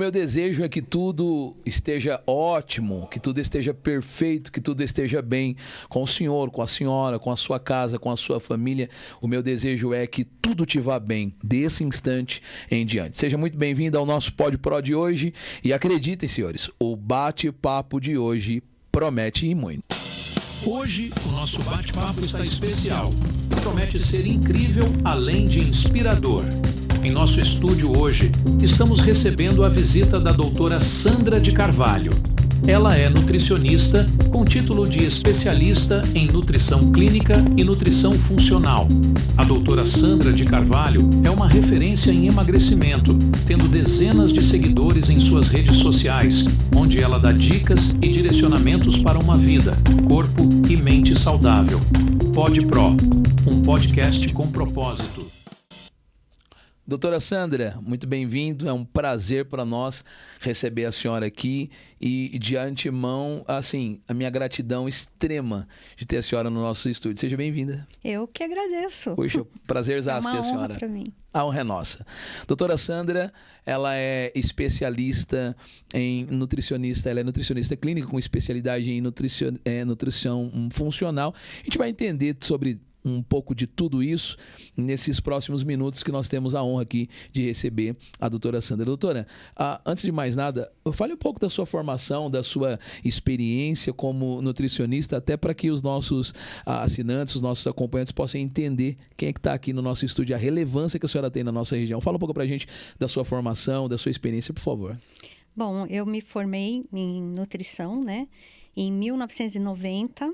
meu desejo é que tudo esteja ótimo, que tudo esteja perfeito, que tudo esteja bem com o senhor, com a senhora, com a sua casa, com a sua família. O meu desejo é que tudo te vá bem desse instante em diante. Seja muito bem-vindo ao nosso Pod Pro de hoje e acreditem, senhores, o bate-papo de hoje promete e muito. Hoje, o nosso bate-papo está especial e promete ser incrível, além de inspirador. Em nosso estúdio hoje, estamos recebendo a visita da doutora Sandra de Carvalho. Ela é nutricionista com título de especialista em nutrição clínica e nutrição funcional. A doutora Sandra de Carvalho é uma referência em emagrecimento, tendo dezenas de seguidores em suas redes sociais, onde ela dá dicas e direcionamentos para uma vida, corpo e mente saudável. Pod Pro, um podcast com propósito. Doutora Sandra, muito bem-vindo, é um prazer para nós receber a senhora aqui e de antemão, assim, a minha gratidão extrema de ter a senhora no nosso estúdio. Seja bem-vinda. Eu que agradeço. Puxa, prazerzaço ter a senhora. É uma honra para mim. A honra é nossa. Doutora Sandra, ela é especialista em nutricionista, ela é nutricionista clínica com especialidade em nutrição funcional. A gente vai entender sobre um pouco de tudo isso nesses próximos minutos que nós temos a honra aqui de receber a doutora Sandra. Doutora, antes de mais nada, fale um pouco da sua formação, da sua experiência como nutricionista, até para que os nossos assinantes, os nossos acompanhantes possam entender quem é que está aqui no nosso estúdio, a relevância que a senhora tem na nossa região. Fala um pouco para a gente da sua formação, da sua experiência, por favor. Bom, eu me formei em nutrição, né, em 1990.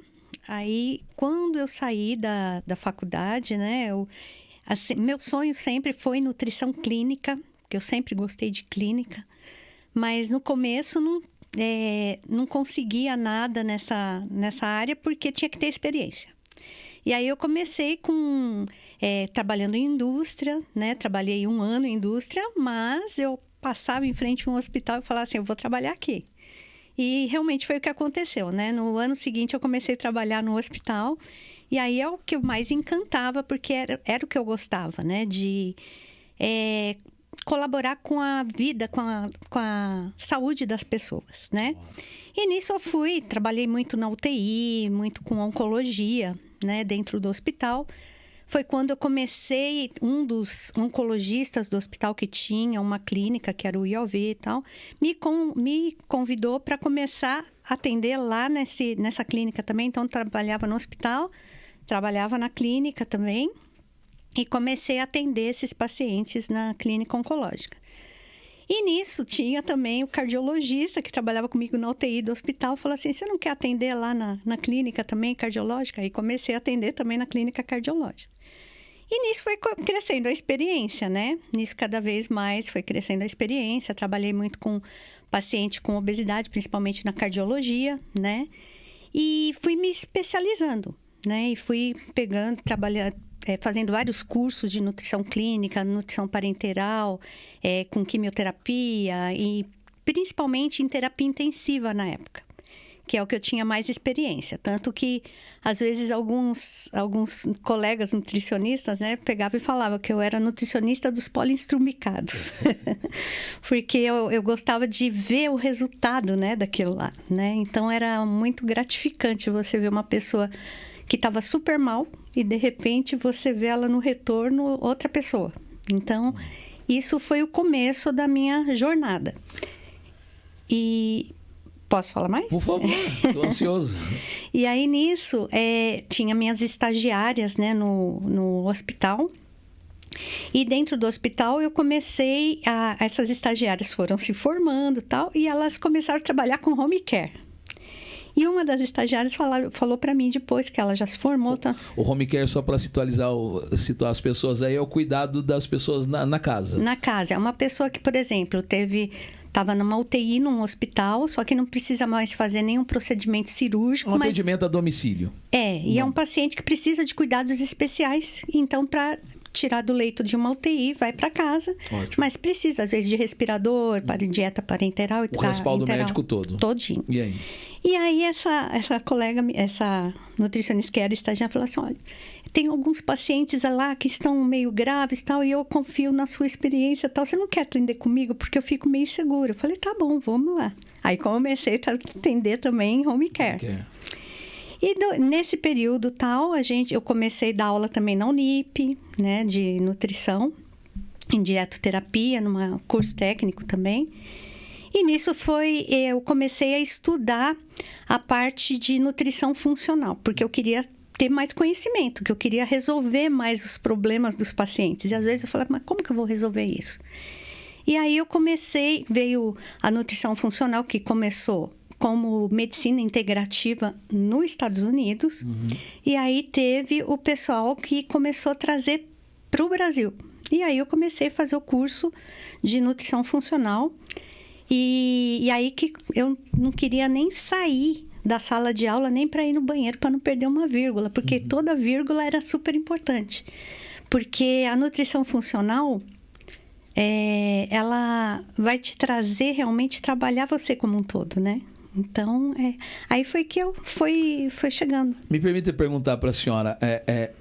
Aí, quando eu saí da faculdade, né, meu sonho sempre foi nutrição clínica, porque eu sempre gostei de clínica, mas no começo não conseguia nada nessa área porque tinha que ter experiência. E aí eu comecei trabalhando em indústria, né, trabalhei 1 ano em indústria, mas eu passava em frente a um hospital e falava assim, eu vou trabalhar aqui. E realmente foi o que aconteceu, né? No ano seguinte eu comecei a trabalhar no hospital e aí é o que eu mais encantava, porque era o que eu gostava, né? De colaborar com a vida, com a saúde das pessoas, né? E nisso eu trabalhei muito na UTI, muito com oncologia, né? Dentro do hospital. Foi quando eu comecei, um dos oncologistas do hospital que tinha uma clínica, que era o IOV e tal, me convidou para começar a atender lá nessa clínica também. Então, eu trabalhava no hospital, trabalhava na clínica também e comecei a atender esses pacientes na clínica oncológica. E nisso tinha também o cardiologista que trabalhava comigo na UTI do hospital, falou assim, você não quer atender lá na clínica também cardiológica? Aí comecei a atender também na clínica cardiológica. E nisso foi crescendo a experiência, né? Nisso cada vez mais foi crescendo a experiência. Trabalhei muito com paciente com obesidade, principalmente na cardiologia, né? E fui me especializando, né? E fui fazendo vários cursos de nutrição clínica, nutrição parenteral, com quimioterapia e principalmente em terapia intensiva na época, que é o que eu tinha mais experiência. Tanto que, às vezes, alguns colegas nutricionistas, né, pegavam e falavam que eu era nutricionista dos poliinstrumicados. Porque eu gostava de ver o resultado, né, daquilo lá, né? Então, era muito gratificante você ver uma pessoa que estava super mal e, de repente, você vê ela no retorno outra pessoa. Então, isso foi o começo da minha jornada. E posso falar mais? Por favor, estou ansioso. E aí, nisso, tinha minhas estagiárias, né, no hospital. E dentro do hospital, eu comecei essas estagiárias foram se formando e tal, e elas começaram a trabalhar com home care. E uma das estagiárias falou para mim depois que ela já se formou. Tá? O home care, só para situar as pessoas aí, é o cuidado das pessoas na casa. Na casa. É uma pessoa que, por exemplo, estava numa UTI, num hospital, só que não precisa mais fazer nenhum procedimento cirúrgico. Atendimento a domicílio. E é um paciente que precisa de cuidados especiais. Então, para tirar do leito de uma UTI, vai para casa. Ótimo. Mas precisa, às vezes, de respirador, para dieta parenteral. O respaldo médico todo. Todinho. E aí? E aí, essa colega, essa nutricionista que era estagiária, falou assim, olha, tem alguns pacientes lá que estão meio graves e tal, e eu confio na sua experiência e tal. Você não quer atender comigo? Porque eu fico meio insegura. Eu falei, tá bom, vamos lá. Aí comecei a atender também em home care. E nesse período tal, eu comecei a dar aula também na Unip, né, de nutrição, em dietoterapia, num curso técnico também. E nisso eu comecei a estudar a parte de nutrição funcional, porque eu queria ter mais conhecimento, que eu queria resolver mais os problemas dos pacientes. E às vezes eu falava, mas como que eu vou resolver isso? E aí veio a nutrição funcional, que começou como medicina integrativa nos Estados Unidos. Uhum. E aí teve o pessoal que começou a trazer para o Brasil. E aí eu comecei a fazer o curso de nutrição funcional. E aí que eu não queria nem sair da sala de aula, nem para ir no banheiro, para não perder uma vírgula, porque toda vírgula era super importante. Porque a nutrição funcional, ela vai te trazer realmente trabalhar você como um todo, né? Então, aí foi que eu fui chegando. Me permite perguntar para a senhora,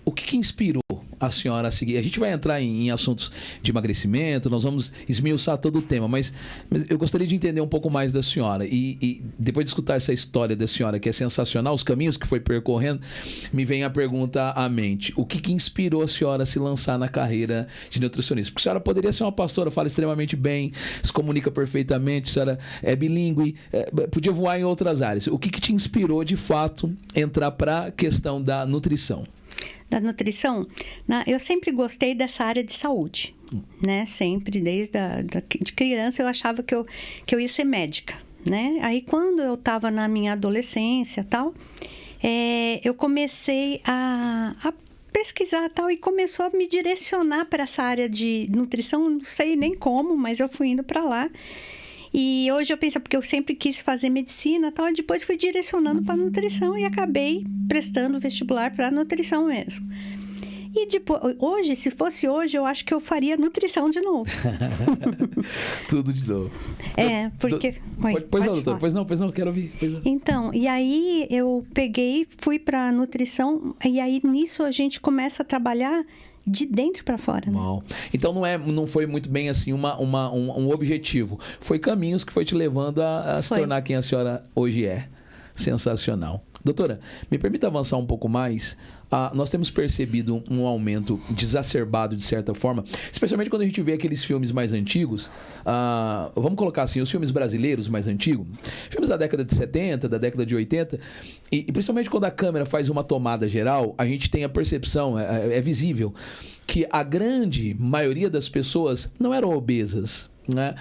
o que inspirou a senhora a seguir? A gente vai entrar em assuntos de emagrecimento, nós vamos esmiuçar todo o tema, mas eu gostaria de entender um pouco mais da senhora. E depois de escutar essa história da senhora, que é sensacional, os caminhos que foi percorrendo, me vem a pergunta à mente. O que inspirou a senhora a se lançar na carreira de nutricionista? Porque a senhora poderia ser uma pastora, fala extremamente bem, se comunica perfeitamente, a senhora é bilíngue, podia voar em outras áreas. O que te inspirou, de fato, entrar para a questão da nutrição? Da nutrição, eu sempre gostei dessa área de saúde, né? Sempre, desde de criança, eu achava que eu ia ser médica, né? Aí, quando eu estava na minha adolescência tal, eu comecei a pesquisar tal, e começou a me direcionar para essa área de nutrição, não sei nem como, mas eu fui indo para lá. E hoje eu penso, porque eu sempre quis fazer medicina e tal, e depois fui direcionando para nutrição e acabei prestando vestibular para nutrição mesmo. E depois, se fosse hoje, eu acho que eu faria nutrição de novo. Tudo de novo. Porque... Pois não, doutor. Pois não, quero ouvir. Então, e aí eu fui para nutrição, e aí nisso a gente começa a trabalhar de dentro para fora, né? Então não foi muito bem assim um objetivo. Foi caminhos que foi te levando a se tornar quem a senhora hoje é. Sensacional. Doutora, me permita avançar um pouco mais. Nós temos percebido um aumento desacerbado, de certa forma, especialmente quando a gente vê aqueles filmes mais antigos. Vamos colocar assim, os filmes brasileiros mais antigos, filmes da década de 70, da década de 80, e principalmente quando a câmera faz uma tomada geral, a gente tem a percepção, é visível, que a grande maioria das pessoas não eram obesas, né?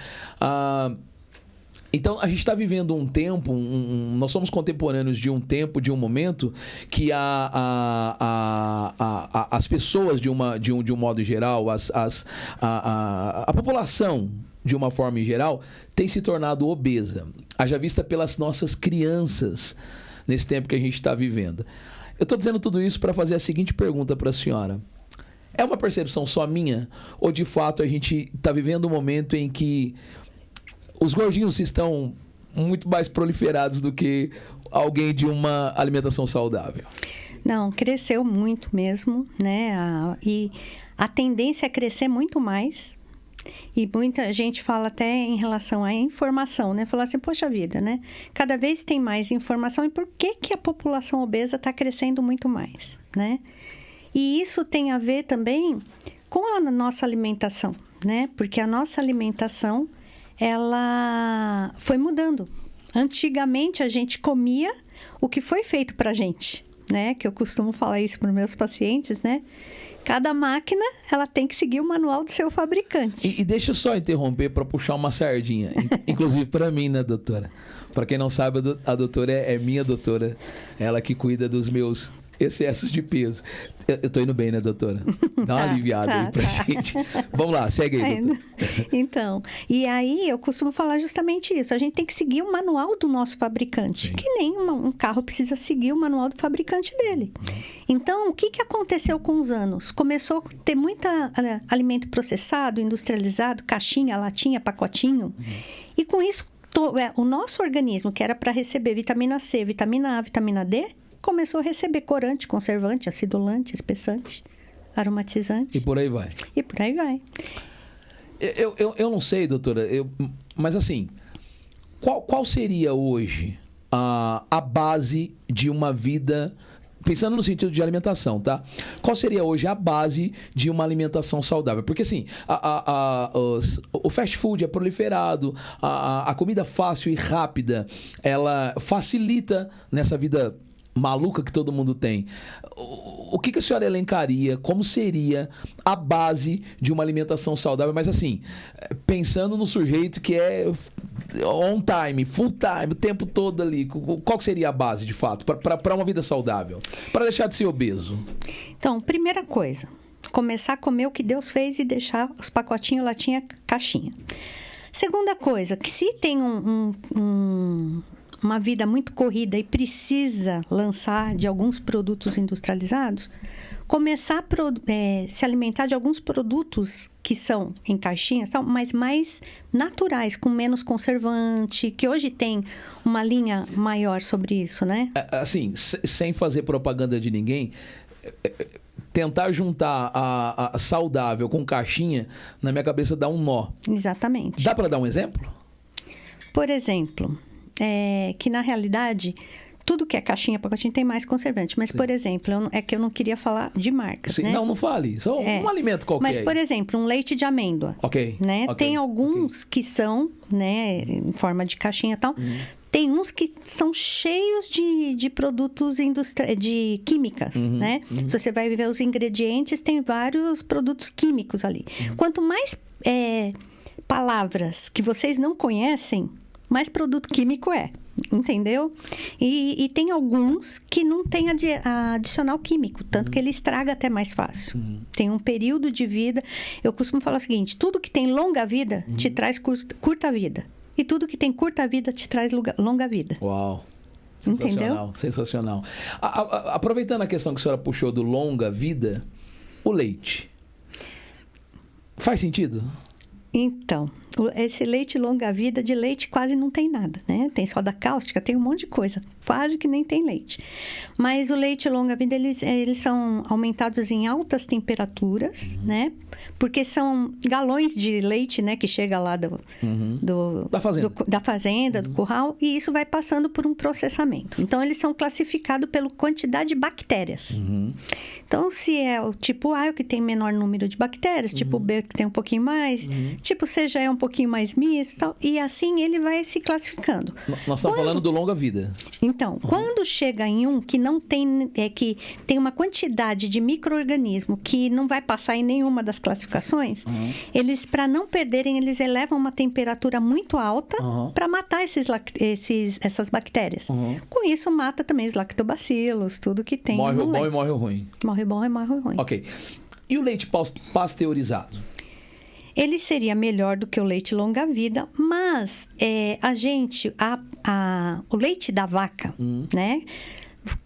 Então, a gente está vivendo um tempo, nós somos contemporâneos de um tempo, de um momento, que as pessoas, de um modo geral, a população, de uma forma em geral, tem se tornado obesa. Haja vista pelas nossas crianças, nesse tempo que a gente está vivendo. Eu estou dizendo tudo isso para fazer a seguinte pergunta para a senhora. É uma percepção só minha? Ou, de fato, a gente está vivendo um momento em que os gordinhos estão muito mais proliferados do que alguém de uma alimentação saudável? Não, cresceu muito mesmo, né? E a tendência é crescer muito mais. E muita gente fala até em relação à informação, né? Fala assim, poxa vida, né? Cada vez tem mais informação. E por que a população obesa está crescendo muito mais, né? E isso tem a ver também com a nossa alimentação, né? Porque a nossa alimentação, ela foi mudando. Antigamente, a gente comia o que foi feito pra gente, né? Que eu costumo falar isso para os meus pacientes, né? Cada máquina, ela tem que seguir o manual do seu fabricante. E deixa eu só interromper para puxar uma sardinha. Inclusive para mim, né, doutora? Para quem não sabe, a doutora é minha doutora. Ela que cuida dos meus excessos de peso. Eu tô indo bem, né, doutora? Dá uma aliviada aí pra gente. Vamos lá, segue aí, doutora. Então, e aí eu costumo falar justamente isso. A gente tem que seguir o manual do nosso fabricante. Sim. Que nem um carro precisa seguir o manual do fabricante dele. Então, o que aconteceu com os anos? Começou a ter muito alimento processado, industrializado, caixinha, latinha, pacotinho. E com isso, o nosso organismo, que era para receber vitamina C, vitamina A, vitamina D, começou a receber corante, conservante, acidulante, espessante, aromatizante. E por aí vai. E por aí vai. Eu não sei, doutora, mas assim, qual seria hoje a base de uma vida, pensando no sentido de alimentação, tá? Qual seria hoje a base de uma alimentação saudável? Porque assim, o fast food é proliferado, a comida fácil e rápida, ela facilita nessa vida maluca que todo mundo tem. O que a senhora elencaria? Como seria a base de uma alimentação saudável? Mas assim, pensando no sujeito que é on time, full time, o tempo todo ali. Qual seria a base, de fato, para uma vida saudável? Para deixar de ser obeso? Então, primeira coisa, começar a comer o que Deus fez e deixar os pacotinhos, latinha, caixinha. Segunda coisa, que se tem uma vida muito corrida e precisa lançar de alguns produtos industrializados, começar a se alimentar de alguns produtos que são em caixinhas, mas mais naturais, com menos conservante, que hoje tem uma linha maior sobre isso, né? Assim, sem fazer propaganda de ninguém, tentar juntar a saudável com caixinha, na minha cabeça dá um nó. Exatamente. Dá para dar um exemplo? Por exemplo, que na realidade, tudo que é caixinha, pacotinho tem mais conservante. Mas, sim, por exemplo, é que eu não queria falar de marcas, sim, né? Não fale. Só um alimento qualquer. Mas, por exemplo, um leite de amêndoa. Ok. Né? Tem alguns que são, né, em forma de caixinha e tal. Tem uns que são cheios de produtos de químicas, né? Se você vai ver os ingredientes, tem vários produtos químicos ali. Quanto mais palavras que vocês não conhecem, mais produto químico entendeu? E tem alguns que não tem adicional químico, tanto que ele estraga até mais fácil. Tem um período de vida. Eu costumo falar o seguinte: tudo que tem longa vida te traz curta vida. E tudo que tem curta vida te traz longa vida. Uau! Sensacional, entendeu? Sensacional. Aproveitando a questão que a senhora puxou do longa vida, o leite. Faz sentido? Então, esse leite longa-vida, de leite quase não tem nada, né? Tem soda cáustica, tem um monte de coisa. Quase que nem tem leite. Mas o leite longa-vida, eles são aumentados em altas temperaturas, né? Porque são galões de leite, né? Que chega lá da fazenda, do curral. E isso vai passando por um processamento. Então, eles são classificados pela quantidade de bactérias. Então, se é o tipo A, o que tem menor número de bactérias. Tipo B, que tem um pouquinho mais. Tipo C já é um pouquinho mais misto. Tal, e assim, ele vai se classificando. Nós estamos falando do longa-vida. Então, quando chega em um que não tem... que tem uma quantidade de micro-organismo que não vai passar em nenhuma das classificações, eles, para não perderem, eles elevam uma temperatura muito alta para matar essas bactérias. Com isso, mata também os lactobacilos, tudo que tem no leite. Morre bom e morre o ruim. Morre bom e morre o ruim. Ok. E o leite pasteurizado? Ele seria melhor do que o leite longa-vida, mas o leite da vaca, né?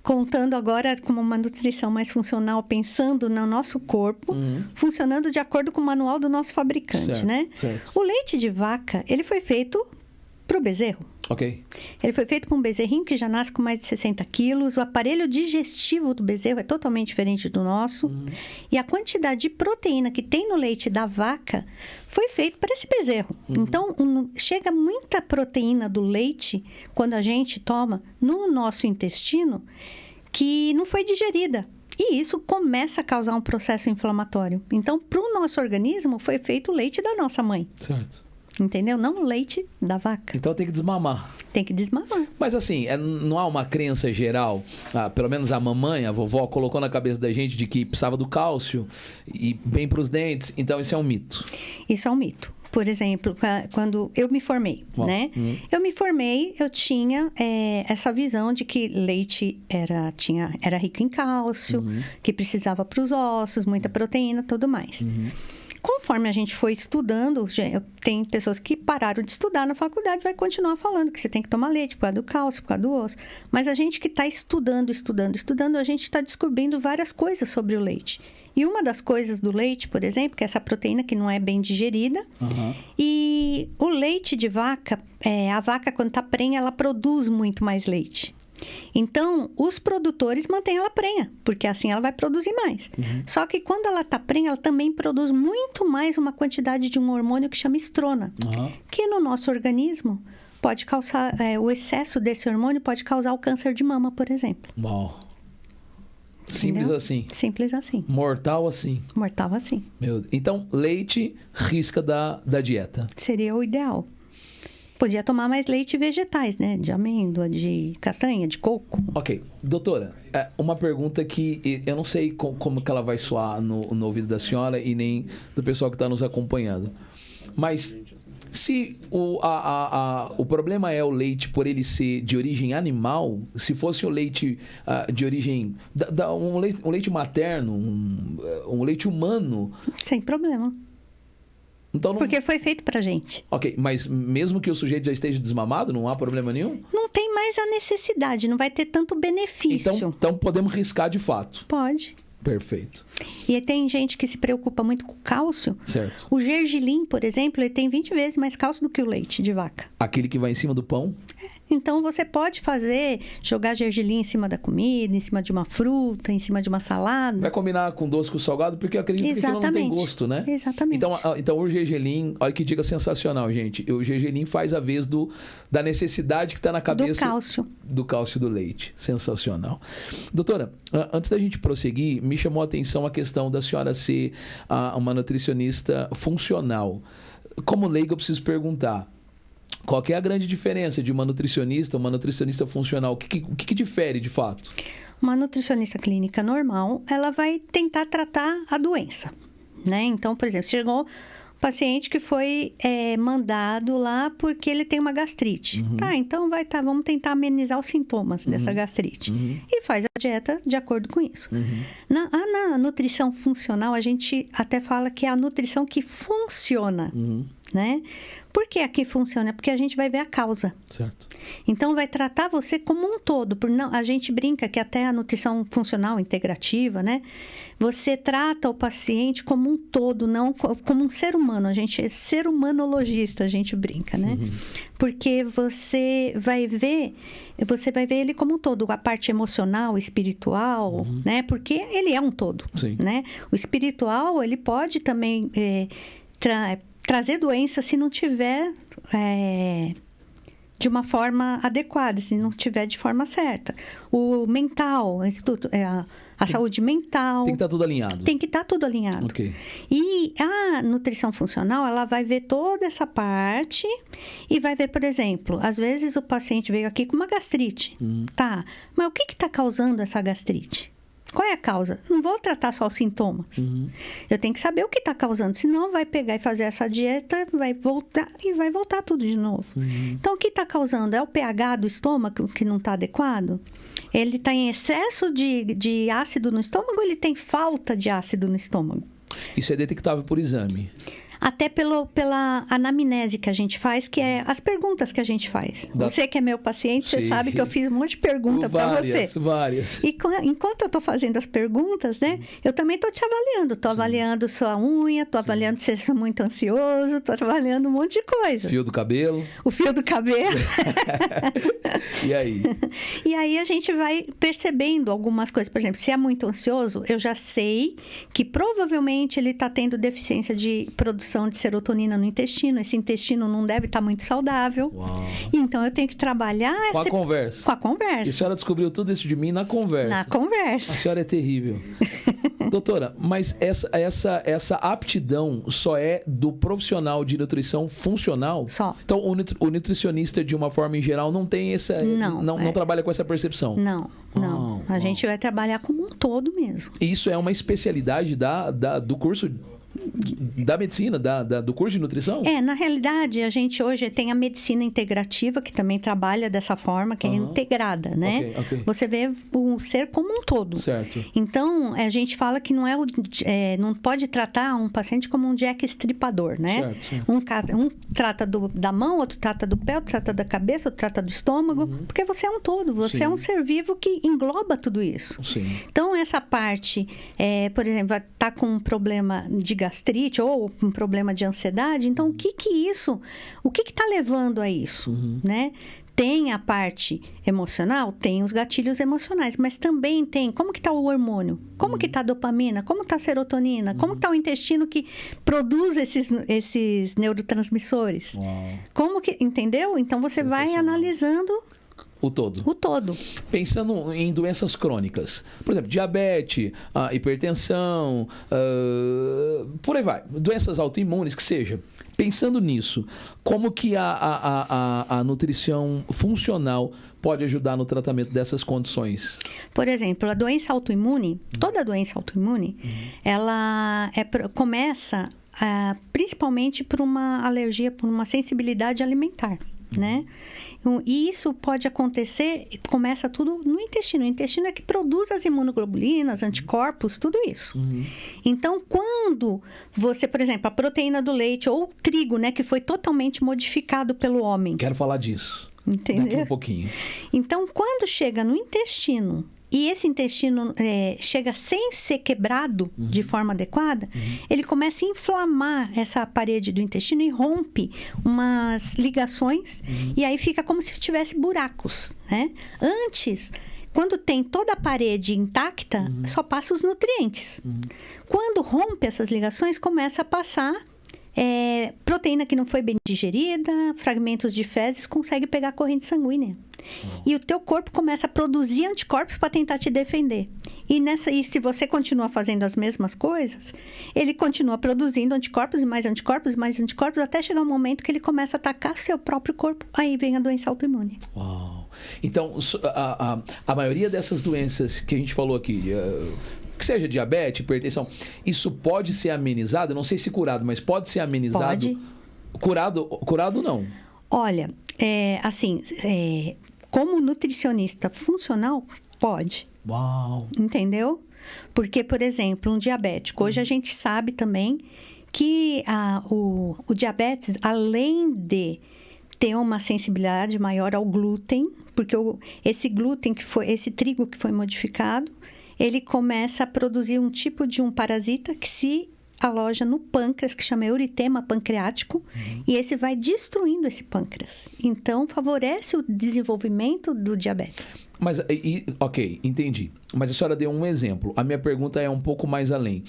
Contando agora como uma nutrição mais funcional, pensando no nosso corpo, funcionando de acordo com o manual do nosso fabricante, certo, né? Certo. O leite de vaca, ele foi feito para o bezerro. Ok. Ele foi feito com um bezerrinho que já nasce com mais de 60 quilos. O aparelho digestivo do bezerro é totalmente diferente do nosso. E a quantidade de proteína que tem no leite da vaca foi feito para esse bezerro. Então, chega muita proteína do leite, quando a gente toma, no nosso intestino, que não foi digerida. E isso começa a causar um processo inflamatório. Então, para o nosso organismo, foi feito o leite da nossa mãe. Certo. Entendeu? Não o leite da vaca. Então tem que desmamar. Tem que desmamar. Mas assim, não há uma crença geral, pelo menos a mamãe, a vovó, colocou na cabeça da gente de que precisava do cálcio e bem para os dentes. Então isso é um mito. Isso é um mito. Por exemplo, quando eu me formei, né? Eu me formei, eu tinha essa visão de que leite era rico em cálcio, que precisava para os ossos, muita proteína, tudo mais. Conforme a gente foi estudando, tem pessoas que pararam de estudar na faculdade e vai continuar falando que você tem que tomar leite por causa do cálcio, por causa do osso. Mas a gente que está estudando, a gente está descobrindo várias coisas sobre o leite. E uma das coisas do leite, por exemplo, que é essa proteína que não é bem digerida. E o leite de vaca, a vaca quando está prenha, ela produz muito mais leite. Então, os produtores mantêm ela prenha, porque assim ela vai produzir mais. Só que quando ela está prenha, ela também produz muito mais uma quantidade de um hormônio que chama estrona, que no nosso organismo pode causar, o excesso desse hormônio pode causar o câncer de mama, por exemplo. Uau. Simples assim. Simples assim. Mortal assim. Mortal assim. Então, leite risca da dieta. Seria o ideal. Podia tomar mais leite e vegetais, né? De amêndoa, de castanha, de coco. Ok. Doutora, uma pergunta que eu não sei como que ela vai soar no ouvido da senhora e nem do pessoal que está nos acompanhando. Mas se o problema é o leite por ele ser de origem animal, se fosse o leite de origem... um leite materno, um leite humano... Sem problema. Então não... Porque foi feito pra gente. Ok, mas mesmo que o sujeito já esteja desmamado, não há problema nenhum? Não tem mais a necessidade, não vai ter tanto benefício. Então podemos riscar de fato. Pode. Perfeito. E tem gente que se preocupa muito com cálcio. Certo. O gergelim, por exemplo, ele tem 20 vezes mais cálcio do que o leite de vaca. Aquele que vai em cima do pão? Então, você pode jogar gergelim em cima da comida, em cima de uma fruta, em cima de uma salada. Vai combinar com doce, com salgado, porque eu acredito que aquilo não tem gosto, né? Exatamente. Então o gergelim, olha que dica sensacional, gente. O gergelim faz a vez da necessidade que está na cabeça... Do cálcio do leite. Sensacional. Doutora, antes da gente prosseguir, me chamou a atenção a questão da senhora ser uma nutricionista funcional. Como leigo, eu preciso perguntar... Qual que é a grande diferença de uma nutricionista funcional? O que difere, de fato? Uma nutricionista clínica normal, ela vai tentar tratar a doença, né? Então, por exemplo, chegou um paciente que foi mandado lá porque ele tem uma gastrite. Tá, então vamos tentar amenizar os sintomas dessa gastrite. E faz a dieta de acordo com isso. Na nutrição funcional, a gente até fala que é a nutrição que funciona, né? Por que aqui funciona? Porque a gente vai ver a causa. Certo. Então, vai tratar você como um todo. A gente brinca que até a nutrição funcional integrativa, né? Você trata o paciente como um todo, não como um ser humano. A gente é ser humanologista, a gente brinca, né? Porque você vai ver ele como um todo. A parte emocional, espiritual, né? Porque ele é um todo, né? O espiritual, ele pode também... trazer doença se não tiver de uma forma adequada, se não tiver de forma certa. O mental, a saúde mental... Tem que estar tudo alinhado. Tem que estar tudo alinhado. Okay. E a nutrição funcional, ela vai ver toda essa parte e vai ver, por exemplo, às vezes o paciente veio aqui com uma gastrite. Tá, mas o que está causando essa gastrite? Qual é a causa? Não vou tratar só os sintomas. Eu tenho que saber o que está causando. Senão, vai pegar e fazer essa dieta, vai voltar tudo de novo. Então, o que está causando? É o pH do estômago que não está adequado? Ele está em excesso de ácido no estômago ou ele tem falta de ácido no estômago? Isso é detectável por exame? Até pela anamnese que a gente faz, que é as perguntas que a gente faz. Você que é meu paciente, você sabe que eu fiz um monte de perguntas para você. Várias. E enquanto eu estou fazendo as perguntas, né? Eu também estou te avaliando. Estou avaliando sua unha, estou avaliando se você é muito ansioso, estou avaliando um monte de coisa. Fio do cabelo. O fio do cabelo. E aí? E aí a gente vai percebendo algumas coisas. Por exemplo, se é muito ansioso, eu já sei que provavelmente ele está tendo deficiência de produção de serotonina no intestino. Esse intestino não deve estar muito saudável. Uau. Então, eu tenho que trabalhar... Com a conversa. Com a conversa. E a senhora descobriu tudo isso de mim na conversa. Na conversa. A senhora é terrível. Doutora, mas essa aptidão só é do profissional de nutrição funcional? Só. Então, o nutricionista, de uma forma em geral, não tem essa... Não trabalha com essa percepção? Não. A gente vai trabalhar como um todo mesmo. Isso é uma especialidade do curso? da medicina, do curso de nutrição? Na realidade, a gente hoje tem a medicina integrativa, que também trabalha dessa forma, que é integrada, né? Ok. Você vê o ser como um todo. Certo. Então, a gente fala que não pode tratar um paciente como um Jack Estripador, né? Certo. Um trata da mão, outro trata do pé, outro trata da cabeça, outro trata do estômago, porque você é um todo, você é um ser vivo que engloba tudo isso. Sim. Então, essa parte, por exemplo, está com um problema de gastrite ou um problema de ansiedade, então o que está levando a isso, né? Tem a parte emocional, tem os gatilhos emocionais, mas também tem como que está o hormônio, como que está a dopamina, como está a serotonina, como está o intestino que produz esses neurotransmissores. Como que, entendeu? Então você vai analisando o todo. O todo. Pensando em doenças crônicas, por exemplo, diabetes, hipertensão, por aí vai, doenças autoimunes, que seja. Pensando nisso, como que a nutrição funcional pode ajudar no tratamento dessas condições? Por exemplo, a doença autoimune, toda doença autoimune, ela começa principalmente por uma alergia, por uma sensibilidade alimentar, né? E isso pode acontecer, começa tudo no intestino. O intestino é que produz as imunoglobulinas, anticorpos, tudo isso. Então, quando você, por exemplo, a proteína do leite ou o trigo, né, que foi totalmente modificado pelo homem. Quero falar disso. Entendeu? Daqui um pouquinho. Então, quando chega no intestino e esse intestino chega sem ser quebrado de forma adequada, ele começa a inflamar essa parede do intestino e rompe umas ligações e aí fica como se tivesse buracos, né? Antes, quando tem toda a parede intacta, só passa os nutrientes. Quando rompe essas ligações, começa a passar proteína que não foi bem digerida, fragmentos de fezes, consegue pegar a corrente sanguínea. E o teu corpo começa a produzir anticorpos para tentar te defender. E se você continua fazendo as mesmas coisas, ele continua produzindo anticorpos e mais anticorpos e mais anticorpos, até chegar um momento que ele começa a atacar seu próprio corpo. Aí vem a doença autoimune. Uau! Então, a maioria dessas doenças que a gente falou aqui, que seja diabetes, hipertensão, isso pode ser amenizado? Não sei se curado, mas pode ser amenizado? Pode. Curado não? Olha, como nutricionista funcional, pode. Uau! Entendeu? Porque, por exemplo, um diabético, hoje a gente sabe também que o diabetes, além de ter uma sensibilidade maior ao glúten, porque esse glúten esse trigo que foi modificado, ele começa a produzir um tipo de um parasita que se aloja no pâncreas, que chama euritema pancreático, e esse vai destruindo esse pâncreas. Então, favorece o desenvolvimento do diabetes. Mas, ok, entendi. Mas a senhora deu um exemplo. A minha pergunta é um pouco mais além.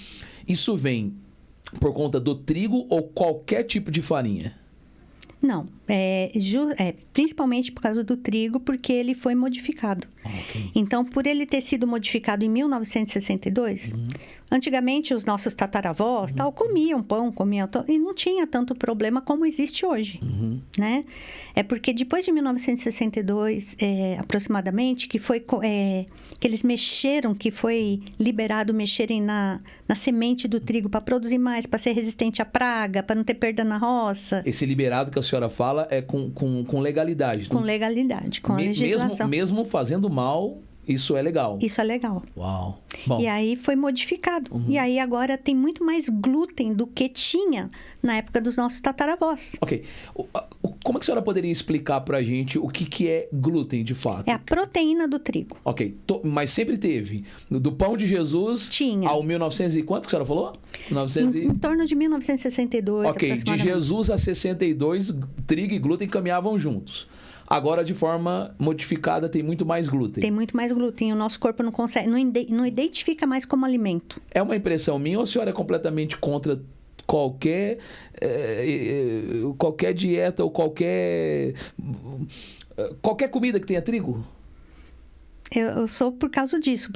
Isso vem por conta do trigo ou qualquer tipo de farinha? Não, principalmente por causa do trigo, porque ele foi modificado. Okay. Então, por ele ter sido modificado em 1962, antigamente os nossos tataravós comiam pão, e não tinha tanto problema como existe hoje, né? É porque depois de 1962, aproximadamente, que eles mexeram, que foi liberado mexerem na semente do trigo para produzir mais, para ser resistente à praga, para não ter perda na roça. Esse liberado que a senhora fala é com legalidade. Com legalidade, com a legislação. Mesmo fazendo mal, isso é legal. Isso é legal. Uau. Bom. E aí foi modificado. E aí agora tem muito mais glúten do que tinha na época dos nossos tataravós. Ok. Como é que a senhora poderia explicar pra gente o que é glúten, de fato? É a proteína do trigo. Ok. Mas sempre teve. Do pão de Jesus... Tinha. Ao 1900 e quanto que a senhora falou? Em torno de 1962, ok. De Jesus a 62, trigo e glúten caminhavam juntos. Agora, de forma modificada, tem muito mais glúten. Tem muito mais glúten. O nosso corpo não consegue, não identifica mais como alimento. É uma impressão minha ou a senhora é completamente contra qualquer dieta ou qualquer comida que tenha trigo? Eu sou por causa disso.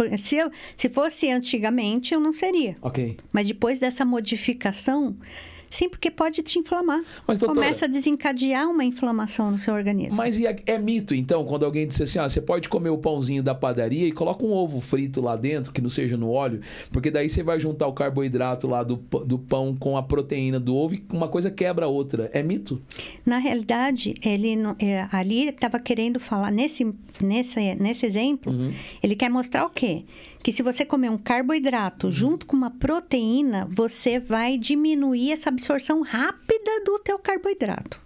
Se fosse antigamente, eu não seria. Ok. Mas depois dessa modificação, Sim, porque pode te inflamar. Mas, doutora, começa a desencadear uma inflamação no seu organismo. Mas é mito, então, quando alguém diz assim, você pode comer o pãozinho da padaria e coloca um ovo frito lá dentro, que não seja no óleo, porque daí você vai juntar o carboidrato lá do pão com a proteína do ovo e uma coisa quebra a outra. É mito? Na realidade, ele ali estava querendo falar, nesse exemplo, ele quer mostrar o quê? Que se você comer um carboidrato junto com uma proteína, você vai diminuir essa absorção rápida do teu carboidrato.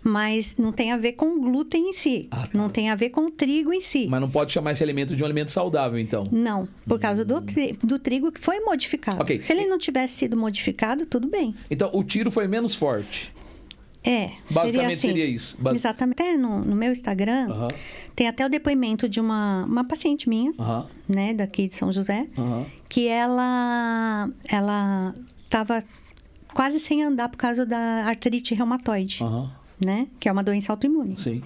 Mas não tem a ver com o glúten em si. Tá. Não tem a ver com o trigo em si. Mas não pode chamar esse alimento de um alimento saudável, então? Não, por causa do trigo que foi modificado. Okay. Se ele não tivesse sido modificado, tudo bem. Então, o tiro foi menos forte? Basicamente seria isso. Exatamente. Até no meu Instagram, tem até o depoimento de uma paciente minha, né, daqui de São José, que ela estava quase sem andar por causa da artrite reumatoide, né, que é uma doença autoimune. Sim.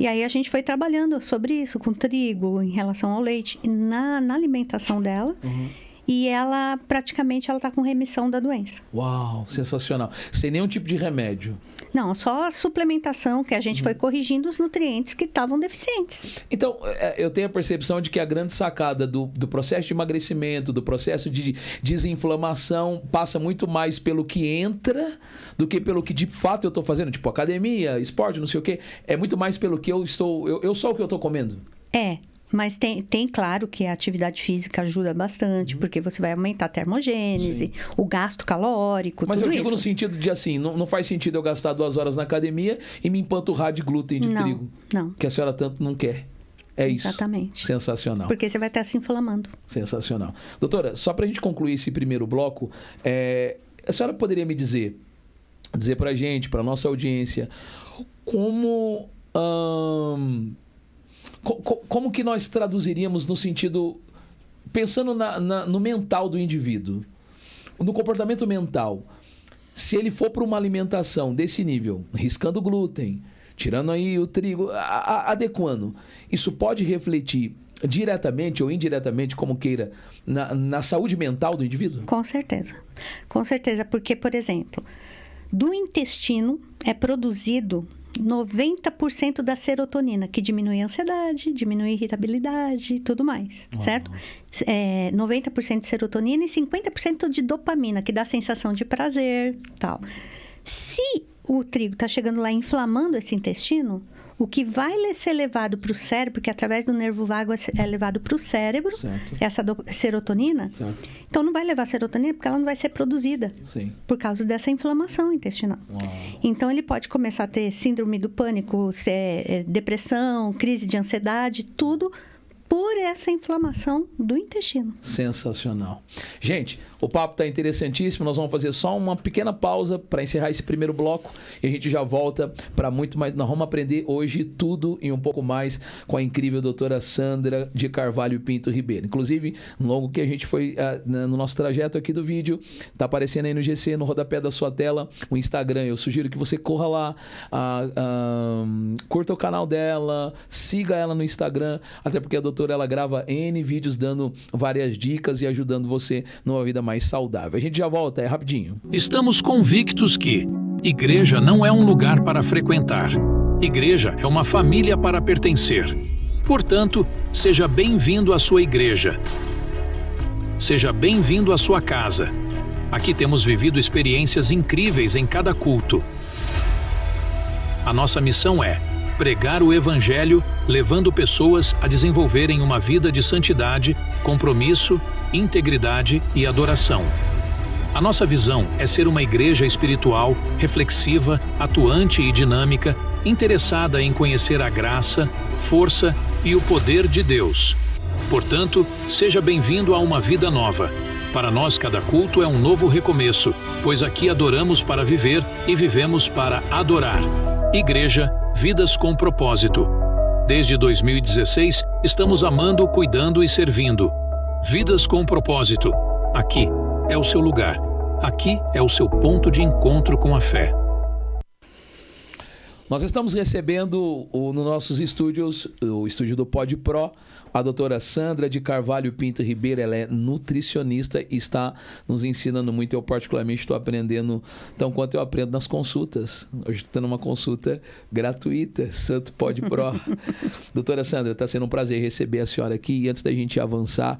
E aí a gente foi trabalhando sobre isso, com trigo, em relação ao leite, na alimentação dela. E ela, praticamente, ela está com remissão da doença. Uau, sensacional. Sem nenhum tipo de remédio? Não, só a suplementação, que a gente foi corrigindo os nutrientes que estavam deficientes. Então, eu tenho a percepção de que a grande sacada do processo de emagrecimento, do processo de desinflamação, passa muito mais pelo que entra do que pelo que de fato eu estou fazendo. Tipo, academia, esporte, não sei o quê. É muito mais pelo que eu só o que eu estou comendo. Mas tem claro que a atividade física ajuda bastante, porque você vai aumentar a termogênese, o gasto calórico, mas tudo isso. Mas eu digo no sentido de assim, não faz sentido eu gastar 2 horas na academia e me empanturrar de glúten de trigo. Não. Que a senhora tanto não quer. É isso. Exatamente. Sensacional. Porque você vai estar se inflamando. Sensacional. Doutora, só pra gente concluir esse primeiro bloco, a senhora poderia me dizer pra gente, pra nossa audiência, como que nós traduziríamos no sentido, pensando no mental do indivíduo, no comportamento mental, se ele for para uma alimentação desse nível, riscando glúten, tirando aí o trigo, adequando, isso pode refletir diretamente ou indiretamente, como queira, na saúde mental do indivíduo? Com certeza. Com certeza, porque, por exemplo, do intestino é produzido 90% da serotonina, que diminui a ansiedade, diminui a irritabilidade e tudo mais, certo? 90% de serotonina e 50% de dopamina, que dá a sensação de prazer e tal. Se o trigo está chegando lá inflamando esse intestino, o que vai ser levado para o cérebro, porque através do nervo vago é levado para o cérebro, certo, essa serotonina. Certo. Então, não vai levar serotonina porque ela não vai ser produzida. Sim. Por causa dessa inflamação intestinal. Uau. Então, ele pode começar a ter síndrome do pânico, depressão, crise de ansiedade, tudo por essa inflamação do intestino. Sensacional. Gente, o papo está interessantíssimo. Nós vamos fazer só uma pequena pausa para encerrar esse primeiro bloco e a gente já volta para muito mais. Nós vamos aprender hoje tudo e um pouco mais com a incrível doutora Sandra de Carvalho Pinto Ribeiro. Inclusive, no longo que a gente foi no nosso trajeto aqui do vídeo, está aparecendo aí no GC, no rodapé da sua tela, o Instagram. Eu sugiro que você corra lá, curta o canal dela, siga ela no Instagram, até porque a doutora ela grava N vídeos dando várias dicas e ajudando você numa vida mais saudável. A gente já volta, rapidinho. Estamos convictos que igreja não é um lugar para frequentar. Igreja é uma família para pertencer. Portanto, seja bem-vindo à sua igreja. Seja bem-vindo à sua casa. Aqui temos vivido experiências incríveis em cada culto. A nossa missão é pregar o Evangelho, levando pessoas a desenvolverem uma vida de santidade, compromisso, integridade e adoração. A nossa visão é ser uma igreja espiritual, reflexiva, atuante e dinâmica, interessada em conhecer a graça, força e o poder de Deus. Portanto, seja bem-vindo a uma vida nova. Para nós, cada culto é um novo recomeço, pois aqui adoramos para viver e vivemos para adorar. Igreja, vidas com propósito. Desde 2016, estamos amando, cuidando e servindo. Vidas com propósito. Aqui é o seu lugar. Aqui é o seu ponto de encontro com a fé. Nós estamos recebendo nos nossos estúdios, o estúdio do Pod Pro, a doutora Sandra de Carvalho Pinto Ribeiro. Ela é nutricionista e está nos ensinando muito. Eu particularmente estou aprendendo tão quanto eu aprendo nas consultas. Hoje estou tendo uma consulta gratuita, Santo Pod Pro. Doutora Sandra, está sendo um prazer receber a senhora aqui. E antes da gente avançar,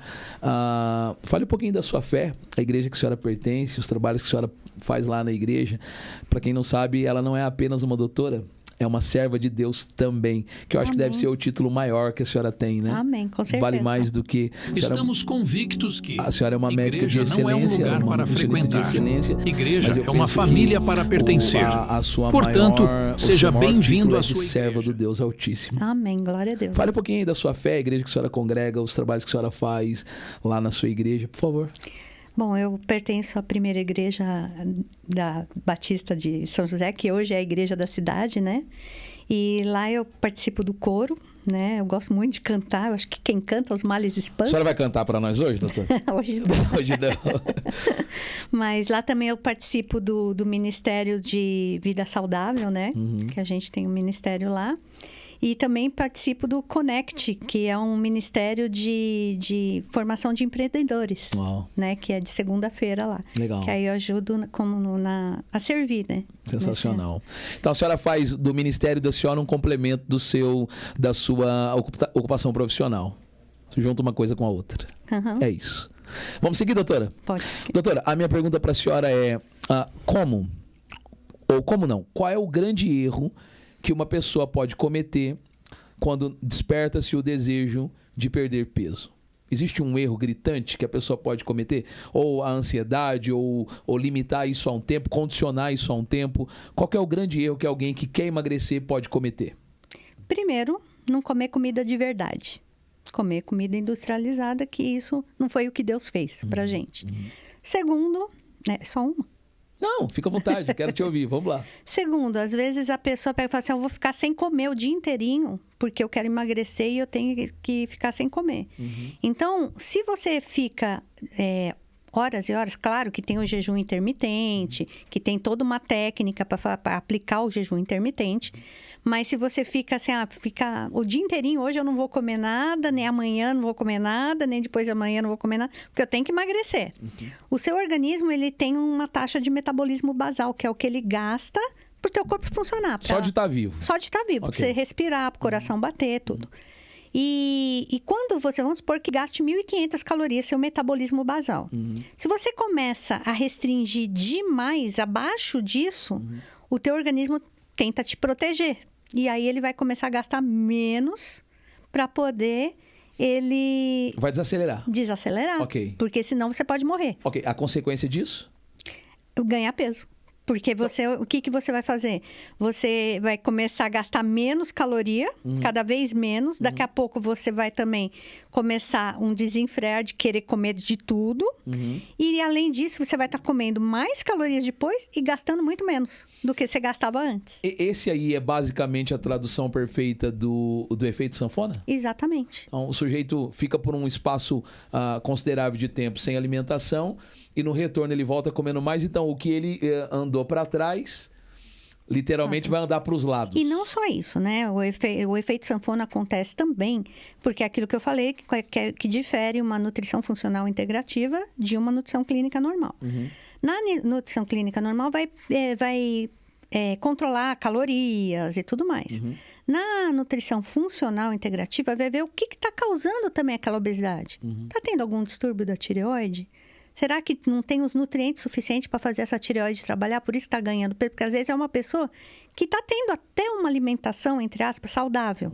fale um pouquinho da sua fé, a igreja que a senhora pertence, os trabalhos que a senhora faz lá na igreja. Para quem não sabe, ela não é apenas uma doutora, é uma serva de Deus também, que eu acho que deve ser o título maior que a senhora tem, né? Amém, com certeza. Vale mais do que... Estamos convictos que a senhora é uma médica de igreja não é um excelência, lugar uma para nutricionista de frequentar. excelência, Igreja mas eu é uma penso família que para pertencer. a sua Portanto, o seja seu maior bem-vindo título à é de sua serva igreja. do Deus Altíssimo. Amém, glória a Deus. Fale um pouquinho aí da sua fé, a igreja que a senhora congrega, os trabalhos que a senhora faz lá na sua igreja, por favor. Bom, eu pertenço à primeira igreja da Batista de São José, que hoje é a igreja da cidade, né? E lá eu participo do coro, né? Eu gosto muito de cantar. Eu acho que quem canta, os males A espantam. senhora vai cantar para nós hoje, doutor? Hoje não. Hoje não. Mas lá também eu participo do Ministério de Vida Saudável, né? Que a gente tem um ministério lá. E também participo do Connect, que é um ministério de formação de empreendedores. Uau. Né? Que é de segunda-feira lá. Legal. Que aí eu ajudo a servir, né? Sensacional. Então a senhora faz do ministério da senhora um complemento da sua ocupação profissional. Você junta uma coisa com a outra. Uhum. É isso. Vamos seguir, doutora? Pode seguir. Doutora, a minha pergunta para a senhora é qual é o grande erro que uma pessoa pode cometer quando desperta-se o desejo de perder peso? Existe um erro gritante que a pessoa pode cometer? Ou a ansiedade, ou limitar isso a um tempo, condicionar isso a um tempo? Qual que é o grande erro que alguém que quer emagrecer pode cometer? Primeiro, não comer comida de verdade. Comer comida industrializada, que isso não foi o que Deus fez pra gente. Segundo, só uma. Não, fica à vontade, quero te ouvir, vamos lá. Segundo, às vezes a pessoa pega e fala assim, eu vou ficar sem comer o dia inteirinho, porque eu quero emagrecer e eu tenho que ficar sem comer. Então, se você fica horas e horas, claro que tem o jejum intermitente, que tem toda uma técnica para aplicar o jejum intermitente, mas se você fica assim, fica o dia inteirinho, hoje eu não vou comer nada, nem amanhã não vou comer nada, nem depois de amanhã não vou comer nada, porque eu tenho que emagrecer. O seu organismo, ele tem uma taxa de metabolismo basal, que é o que ele gasta para o teu corpo funcionar. Só de estar vivo. Só de estar vivo, para você respirar, para o coração bater, tudo. E quando vamos supor que gaste 1.500 calorias, seu metabolismo basal. Se você começa a restringir demais abaixo disso, o teu organismo tenta te proteger. E aí ele vai começar a gastar menos para poder ele... Vai desacelerar. Desacelerar. Ok. Porque senão você pode morrer. Ok. A consequência disso? Ganhar peso. Porque o que você vai fazer? Você vai começar a gastar menos caloria, cada vez menos. Daqui a pouco você vai também começar um desenfrear de querer comer de tudo. E além disso, você vai estar comendo mais calorias depois e gastando muito menos do que você gastava antes. Esse aí é basicamente a tradução perfeita do efeito sanfona? Exatamente. Então, o sujeito fica por um espaço considerável de tempo sem alimentação e no retorno ele volta comendo mais. Então, o que ele andou para trás, literalmente vai andar para os lados. E não só isso, né? O efeito sanfona acontece também porque é aquilo que eu falei, que difere uma nutrição funcional integrativa de uma nutrição clínica normal. Na nutrição clínica normal vai controlar calorias e tudo mais. Na nutrição funcional integrativa, vai ver o que está causando também aquela obesidade. Está tendo algum distúrbio da tireoide? Será que não tem os nutrientes suficientes para fazer essa tireoide trabalhar? Por isso está ganhando peso? Porque às vezes é uma pessoa que está tendo até uma alimentação, entre aspas, saudável.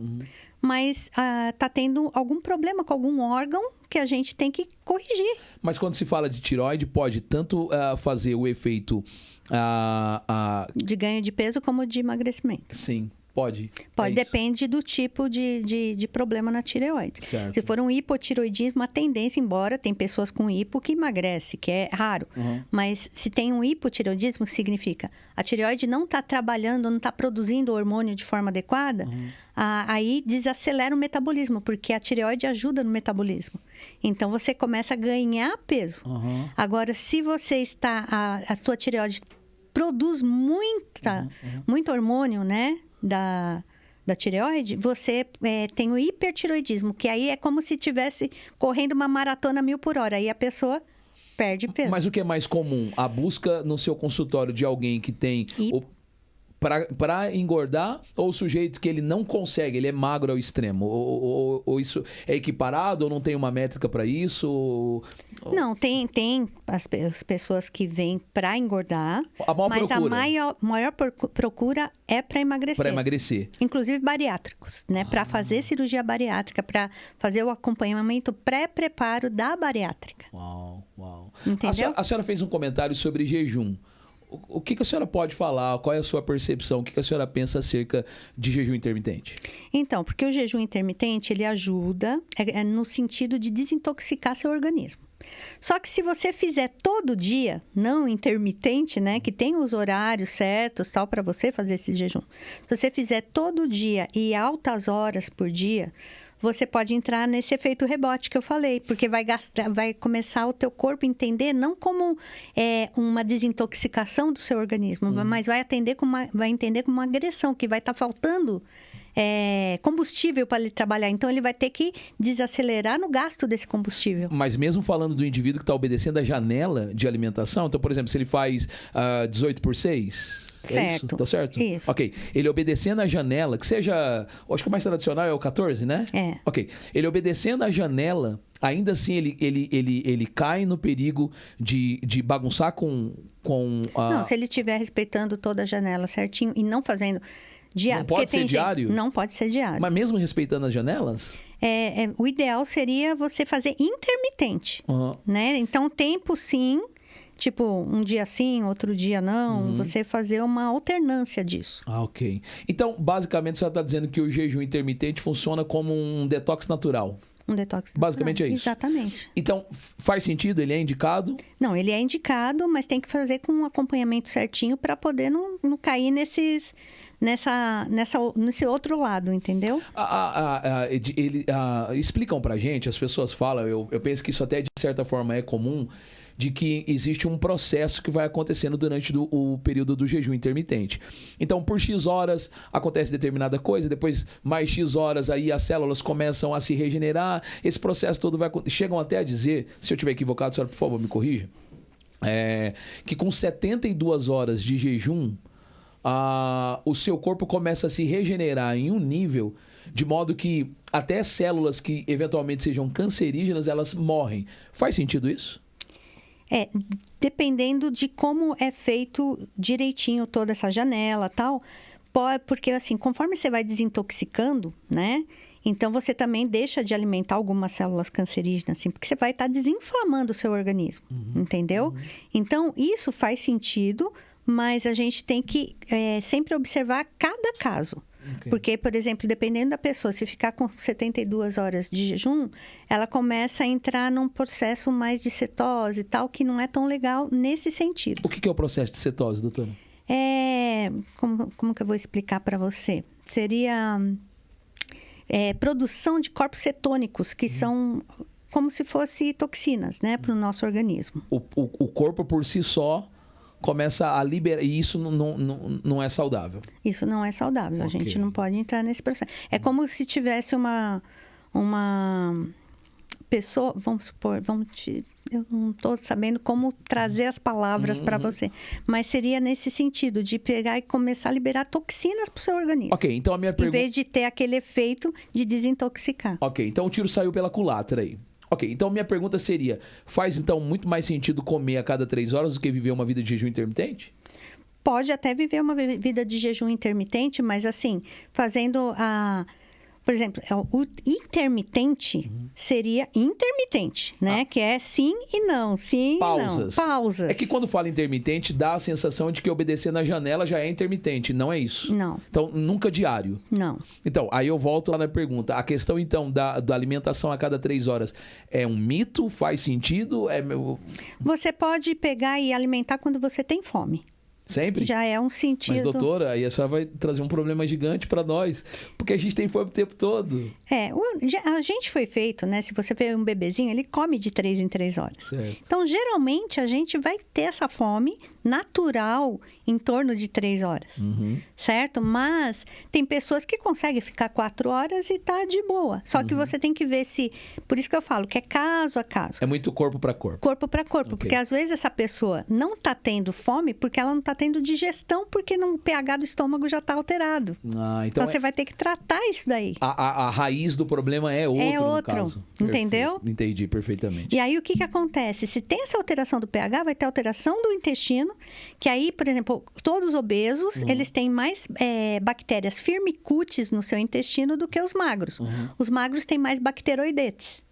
Mas está tendo algum problema com algum órgão que a gente tem que corrigir. Mas quando se fala de tireoide, pode tanto fazer o efeito... de ganho de peso como de emagrecimento. Sim. Pode, depende do tipo de problema na tireoide. Certo. Se for um hipotireoidismo, a tendência, embora tem pessoas com hipo que emagrece, que é raro. Mas se tem um hipotireoidismo, que significa a tireoide não está trabalhando, não está produzindo o hormônio de forma adequada, aí desacelera o metabolismo, porque a tireoide ajuda no metabolismo. Então, você começa a ganhar peso. Agora, se você está... A tua tireoide produz muito hormônio, né? da tireoide, você tem o hipertireoidismo, que aí é como se estivesse correndo uma maratona 1000 por hora. Aí a pessoa perde peso. Mas o que é mais comum? A busca no seu consultório de alguém que tem... Para engordar, ou o sujeito que ele não consegue, ele é magro ao extremo? Ou isso é equiparado, ou não tem uma métrica para isso? Não, tem as pessoas que vêm para engordar, mas procura. a maior procura é para emagrecer. Para emagrecer. Inclusive bariátricos, né? Para fazer cirurgia bariátrica, para fazer o acompanhamento pré-preparo da bariátrica. Uau. Entendeu? A senhora fez um comentário sobre jejum. O que a senhora pode falar? Qual é a sua percepção? O que a senhora pensa acerca de jejum intermitente? Então, porque o jejum intermitente, ele ajuda no sentido de desintoxicar seu organismo. Só que se você fizer todo dia, não intermitente, né? Que tem os horários certos, tal, para você fazer esse jejum. Se você fizer todo dia e altas horas por dia, você pode entrar nesse efeito rebote que eu falei, porque vai começar o teu corpo a entender não como uma desintoxicação do seu organismo, mas vai entender como uma agressão, que vai estar faltando combustível para ele trabalhar. Então, ele vai ter que desacelerar no gasto desse combustível. Mas mesmo falando do indivíduo que está obedecendo a janela de alimentação, então, por exemplo, se ele faz 18/6... Certo. Isso? Tá certo? Isso. Ok. Ele obedecendo a janela, que seja... Acho que o mais tradicional é o 14, né? É. Ok. Ele obedecendo a janela, ainda assim ele cai no perigo de bagunçar com a... Não, se ele estiver respeitando toda a janela certinho e não fazendo... Não pode ser diário? Não pode ser diário. Mas mesmo respeitando as janelas? O ideal seria você fazer intermitente, né? Então, tempo sim... Tipo, um dia sim, outro dia não. Você fazer uma alternância disso. Ok. Então, basicamente, você está dizendo que o jejum intermitente funciona como um detox natural. Um detox natural. Basicamente é isso. Exatamente. Então, faz sentido? Ele é indicado? Não, ele é indicado, mas tem que fazer com um acompanhamento certinho para poder não cair nesse outro lado, entendeu? Explicam pra gente, as pessoas falam, eu penso que isso até de certa forma é comum, de que existe um processo que vai acontecendo durante o período do jejum intermitente. Então, por X horas acontece determinada coisa, depois mais X horas aí as células começam a se regenerar, esse processo todo vai... Chegam até a dizer, se eu estiver equivocado, senhora, por favor, me corrija, que com 72 horas de jejum, o seu corpo começa a se regenerar em um nível de modo que até células que eventualmente sejam cancerígenas, elas morrem. Faz sentido isso? Dependendo de como é feito direitinho toda essa janela e tal, porque assim, conforme você vai desintoxicando, né? Então, você também deixa de alimentar algumas células cancerígenas, assim, porque você vai estar desinflamando o seu organismo, entendeu? Então, isso faz sentido, mas a gente tem que sempre observar cada caso. Okay. Porque, por exemplo, dependendo da pessoa, se ficar com 72 horas de jejum, ela começa a entrar num processo mais de cetose e tal, que não é tão legal nesse sentido. O que é o processo de cetose, doutora? Como que eu vou explicar para você? Seria produção de corpos cetônicos, que são como se fossem toxinas, né, para o nosso organismo. O corpo por si só começa a liberar, e isso não é saudável. Isso não é saudável, okay. A gente não pode entrar nesse processo. É como se tivesse uma pessoa, vamos supor, eu não estou sabendo como trazer as palavras para você, mas seria nesse sentido, de pegar e começar a liberar toxinas para o seu organismo. Ok, então a minha pergunta... Em vez de ter aquele efeito de desintoxicar. Ok, então o tiro saiu pela culatra aí. Ok, então minha pergunta seria, faz então muito mais sentido comer a cada 3 horas do que viver uma vida de jejum intermitente? Pode até viver uma vida de jejum intermitente, mas assim, fazendo por exemplo, o intermitente seria intermitente, né? Que é sim e não, sim pausas. E não. Pausas. É que quando fala intermitente, dá a sensação de que obedecer na janela já é intermitente, não é isso? Não. Então, nunca diário? Não. Então, aí eu volto lá na pergunta. A questão, então, da alimentação a cada 3 horas é um mito? Faz sentido? Você pode pegar e alimentar quando você tem fome. Sempre? Já é um sentido... Mas, doutora, aí a senhora vai trazer um problema gigante para nós, porque a gente tem fome o tempo todo. A gente foi feito, né? Se você vê um bebezinho, ele come de 3 em 3 horas. Certo. Então, geralmente, a gente vai ter essa fome natural em torno de 3 horas, certo? Mas tem pessoas que conseguem ficar 4 horas e tá de boa. Só que você tem que ver se... Por isso que eu falo que é caso a caso. É muito corpo para corpo. Corpo para corpo. Ok. Porque às vezes essa pessoa não tá tendo fome porque ela não tá tendo digestão, porque o pH do estômago já tá alterado. Então você vai ter que tratar isso daí. A raiz do problema é outro, no caso. Entendeu? Perfeito. Entendi perfeitamente. E aí, o que acontece? Se tem essa alteração do pH, vai ter alteração do intestino, que aí, por exemplo, todos os obesos, eles têm mais bactérias firmicutes no seu intestino do que os magros. Os magros têm mais bacteroidetes.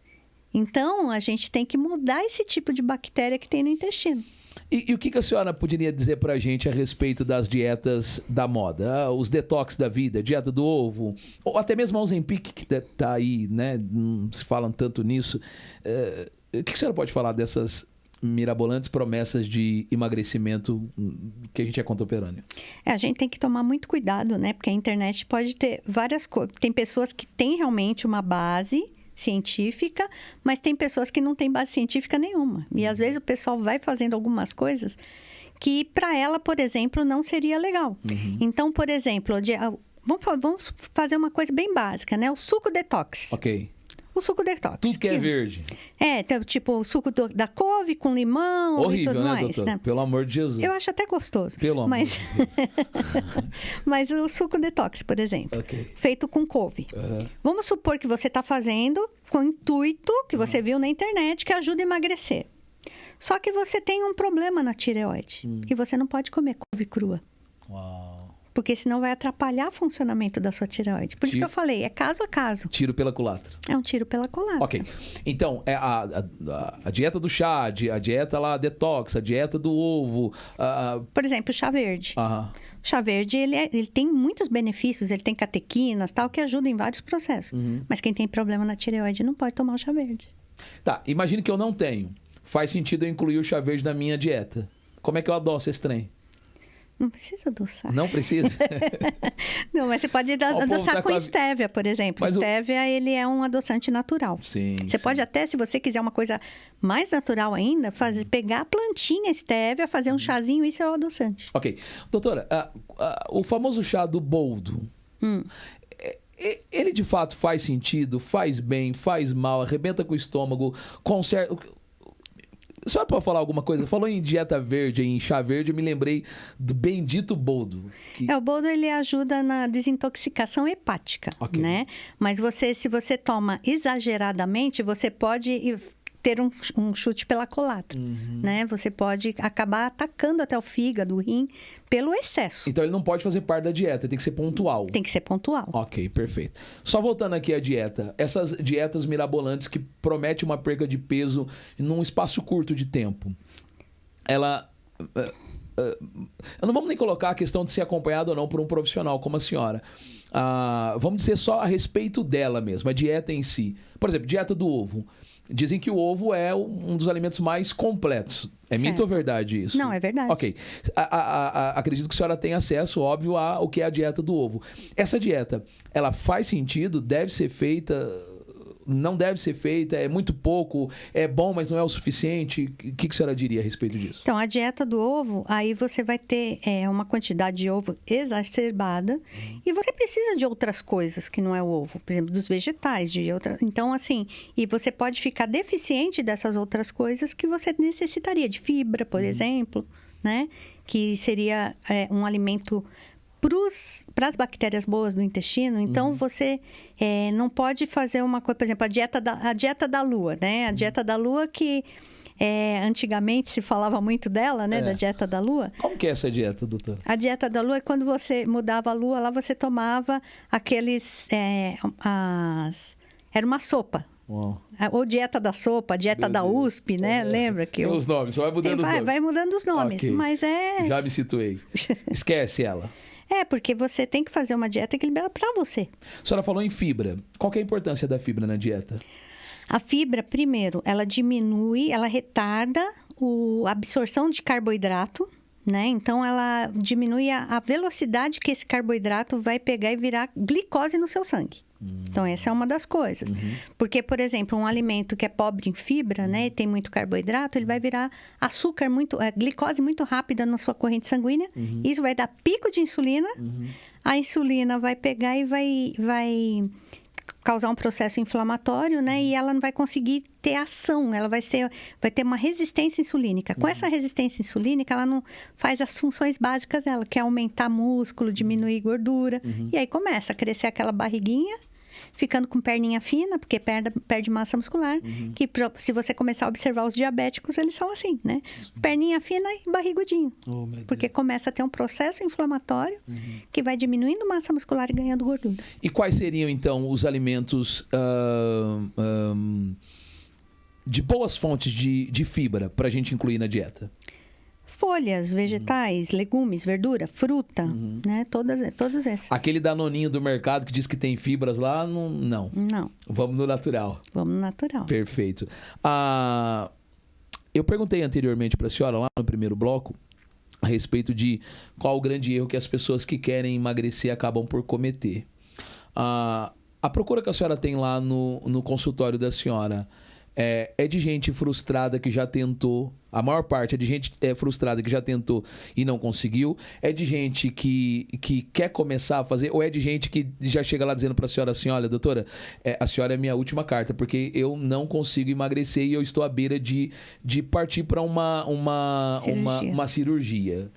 Então, a gente tem que mudar esse tipo de bactéria que tem no intestino. E o que a senhora poderia dizer pra gente a respeito das dietas da moda? Os detox da vida, dieta do ovo, ou até mesmo a Ozempic, que tá aí, né? Não se falam tanto nisso. O que a senhora pode falar dessas mirabolantes promessas de emagrecimento que a gente é contemporâneo? A gente tem que tomar muito cuidado, né? Porque a internet pode ter várias coisas. Tem pessoas que têm realmente uma base científica, mas tem pessoas que não têm base científica nenhuma. E às vezes o pessoal vai fazendo algumas coisas que para ela, por exemplo, não seria legal. Então, por exemplo, vamos fazer uma coisa bem básica, né? O suco detox. Ok. O suco detox. Tudo que é verde. Tipo o suco da couve com limão. Horrível, e tudo né, mais, doutor? né? Pelo amor de Jesus. Eu acho até gostoso. Pelo amor de Deus. Mas o suco detox, por exemplo, feito com couve. Vamos supor que você está fazendo com o intuito que você viu na internet que ajuda a emagrecer. Só que você tem um problema na tireoide. E você não pode comer couve crua. Uau. Porque senão vai atrapalhar o funcionamento da sua tireoide. Por isso que eu falei, é caso a caso. Tiro pela culatra. É um tiro pela culatra. Ok. Então, a dieta do chá, a dieta lá detox, a dieta do ovo. Por exemplo, o chá verde. Aham. O chá verde, ele tem muitos benefícios. Ele tem catequinas, tal, que ajudam em vários processos. Mas quem tem problema na tireoide não pode tomar o chá verde. Tá, imagine que eu não tenho. Faz sentido eu incluir o chá verde na minha dieta. Como é que eu adoço esse trem? Não precisa adoçar. Não precisa? Não, mas você pode adoçar com estévia, por exemplo. Mas estévia, ele é um adoçante natural. Sim. Você pode até, se você quiser uma coisa mais natural ainda, pegar a plantinha estévia, fazer um chazinho, isso é o adoçante. Ok. Doutora, o famoso chá do boldo, ele de fato faz sentido, faz bem, faz mal, arrebenta com o estômago, conserta... A senhora pode falar alguma coisa? Falou em dieta verde, em chá verde, eu me lembrei do bendito boldo. O boldo, ele ajuda na desintoxicação hepática, né? Mas se você toma exageradamente, você pode ter um chute pela culatra, né? Você pode acabar atacando até o fígado, o rim, pelo excesso. Então, ele não pode fazer parte da dieta, tem que ser pontual. Tem que ser pontual. Ok, perfeito. Só voltando aqui à dieta, essas dietas mirabolantes que prometem uma perca de peso num espaço curto de tempo, não vamos nem colocar a questão de ser acompanhado ou não por um profissional como a senhora. Vamos dizer só a respeito dela mesmo, a dieta em si. Por exemplo, dieta do ovo. Dizem que o ovo é um dos alimentos mais completos. É mito ou verdade isso? Não, é verdade. Ok. Acredito que a senhora tem acesso, óbvio, ao que é a dieta do ovo. Essa dieta, ela faz sentido? Deve ser feita? Não deve ser feita? É muito pouco? É bom, mas não é o suficiente? O que a senhora diria a respeito disso? Então, a dieta do ovo, aí você vai ter uma quantidade de ovo exacerbada e você precisa de outras coisas que não é o ovo. Por exemplo, dos vegetais, Então, assim, e você pode ficar deficiente dessas outras coisas que você necessitaria. De fibra, por exemplo, né? Que seria um alimento para as bactérias boas do intestino. Então, você não pode fazer uma coisa... Por exemplo, a dieta da lua, né? A dieta da lua que... antigamente se falava muito dela, né? Da dieta da lua. Como que é essa dieta, doutor? A dieta da lua é quando você mudava a lua, lá você tomava aqueles... Era uma sopa. Uau. Ou dieta da sopa, dieta da USP, né? Lembra que... Tem os nomes, só vai mudando os nomes. Vai mudando os nomes, okay. Mas Já me situei. Esquece ela. Porque você tem que fazer uma dieta equilibrada para você. A senhora falou em fibra. Qual que é a importância da fibra na dieta? A fibra, primeiro, ela diminui, ela retarda a absorção de carboidrato, né? Então, ela diminui a velocidade que esse carboidrato vai pegar e virar glicose no seu sangue. Então, essa é uma das coisas. Porque, por exemplo, um alimento que é pobre em fibra, né? E tem muito carboidrato, ele vai virar glicose muito rápida na sua corrente sanguínea. Isso vai dar pico de insulina. A insulina vai pegar e vai causar um processo inflamatório, né? E ela não vai conseguir ter ação, ela vai ter uma resistência insulínica. Com essa resistência insulínica, ela não faz as funções básicas dela, que é aumentar músculo, diminuir gordura. E aí começa a crescer aquela barriguinha, ficando com perninha fina, porque perde massa muscular. Que se você começar a observar os diabéticos, eles são assim, né? Perninha fina e barrigudinho. Porque começa a ter um processo inflamatório que vai diminuindo massa muscular e ganhando gordura. E quais seriam, então, os alimentos de boas fontes de fibra para a gente incluir na dieta? Folhas, vegetais, legumes, verdura, fruta, né? Todos esses. Aquele danoninho do mercado que diz que tem fibras lá, não. Não. Vamos no natural. Vamos no natural. Perfeito. Eu perguntei anteriormente para a senhora, lá no primeiro bloco, a respeito de qual o grande erro que as pessoas que querem emagrecer acabam por cometer. A procura que a senhora tem lá no consultório da senhora é de gente frustrada que já tentou. A maior parte é de gente frustrada que já tentou e não conseguiu. É de gente que quer começar a fazer, ou é de gente que já chega lá dizendo para a senhora assim: olha, doutora, a senhora é minha última carta, porque eu não consigo emagrecer e eu estou à beira de partir para uma cirurgia.